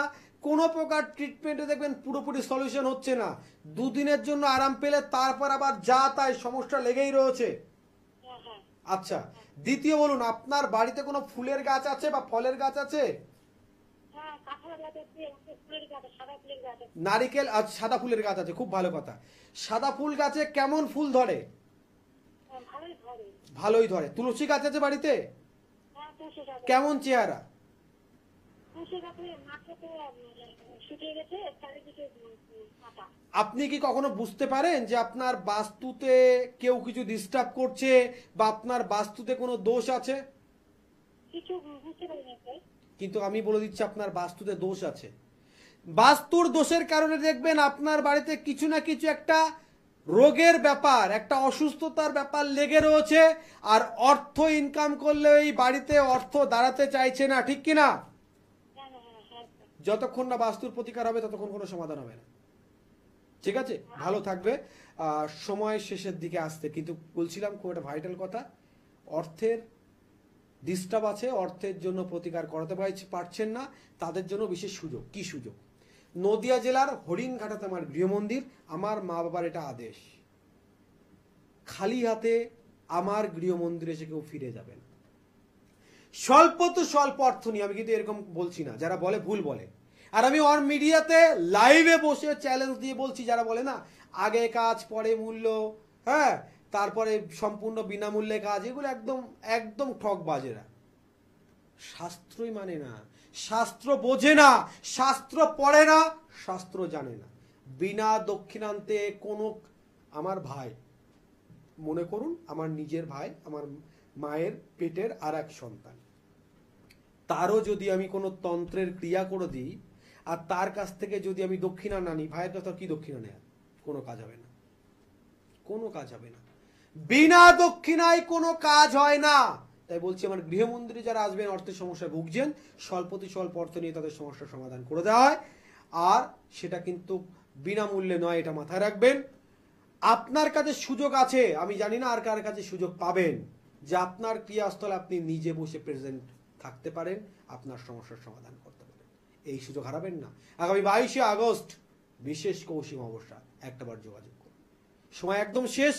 Speaker 1: কোনো প্রকার ট্রিটমেন্টে দেখবেন পুরোপুরি সলিউশন হচ্ছে না, দুদিনের জন্য আরাম পেলে তারপর আবার যা তাই সমস্যা লেগেই রয়েছে। আচ্ছা, দ্বিতীয় বলুন, আপনার বাড়িতে কোনো ফুলের গাছ আছে বা ফলের গাছ আছে? নারিকেল আর সাদা ফুলের গাছ আছে, খুব ভালো কথা। সাদা ফুল গাছে কেমন ফুল ধরে? ভালোই ধরে। তুলসী গাছ আছে বাড়িতে? কেমন চেহারা? আপনি কি কখনো বুঝতে পারেন যে আপনার বাস্তুতে কেউ কিছু ডিস্টার্ব করছে বা আপনার বাস্তুতে কোনো দোষ আছে? কিন্তু আমি বলে দিচ্ছি আপনার বাস্তুতে দোষ আছে। বাস্তুর দোষের কারণে দেখবেন আপনার বাড়িতে কিছু না কিছু একটা রোগের ব্যাপার, একটা অসুস্থতার ব্যাপার লেগে রয়েছে, আর অর্থ ইনকাম করলে এই বাড়িতে অর্থ দাঁড়াতে চাইছে না, ঠিক কিনা? যতক্ষণ না বাস্তুর প্রতিকার হবে ততক্ষণ কোনো সমাধান হবে না। ঠিক আছে, ভালো থাকবে। সময় শেষের দিকে আসতে কিন্তু বলছিলাম খুব একটা ভাইটাল কথা, অর্থের ডিস্টার্ব আছে, অর্থের জন্য প্রতিকার করাতে পারছেন না, তাদের জন্য বিশেষ সুযোগ। কি সুযোগ? নদিয়া জেলার হরিণঘাটাতে আমার গৃহমন্দির, আমার মা বাবার এটা আদেশ, খালি হাতে আমার গৃহমন্দিরে এসে কেউ ফিরে যাবেন। স্বল্প তো স্বল্প অর্থ নিয়ে, আমি কিন্তু এরকম বলছি না, যারা বলে ভুল বলে। আর আমি অন মিডিয়াতে লাইভে বসে চ্যালেঞ্জ দিয়ে বলছি, যারা বলে না আগে কাজ পরে মূল্য, হ্যাঁ, তারপরে সম্পূর্ণ বিনামূল্যে কাজ, এগুলো একদম একদম ঠকবাজেরা। শাস্ত্রই মানে না, শাস্ত্র বোঝে না, শাস্ত্র পড়ে না, শাস্ত্র জানে না। বিনা দক্ষিণান্তে কোনো, আমার ভাই, মনে করুন আমার নিজের ভাই, আমার মায়ের পেটের আর এক সন্তান, তারও যদি আমি কোনো তন্ত্রের ক্রিয়া করে দিই আর তার কাছ থেকে যদি আমি দক্ষিণা না নিই, ভাইয়ের কাছে কি দক্ষিণা নেয়? কোনো কাজ হবে না, কোনো কাজ হবে না। বিনা দক্ষিণায় কোনো কাজ হয় না। তাই বলছি, আমার গৃহমন্দিরে যারা আসবেন অর্থের সমস্যায় ভুগছেন, স্বল্পতি স্বল্প অর্থ নিয়ে তাদের সমস্যার সমাধান করে দেওয়া হয়, আর সেটা কিন্তু বিনামূল্যে নয়, এটা মাথায় রাখবেন। আপনার কাছে সুযোগ আছে, আমি জানি না আর কার কাছে সুযোগ পাবেন, যে আপনার ক্রিয়াস্থলে আপনি নিজে বসে প্রেজেন্ট থাকতে পারেন, আপনার সমস্যার সমাধান করতে পারেন। এই সুযোগ হারাবেন না। আগামী 22শে আগস্ট বিশেষ কৌশিক অমাবস্যা, একটাবার যোগাযোগ করুন। সময় একদম শেষ।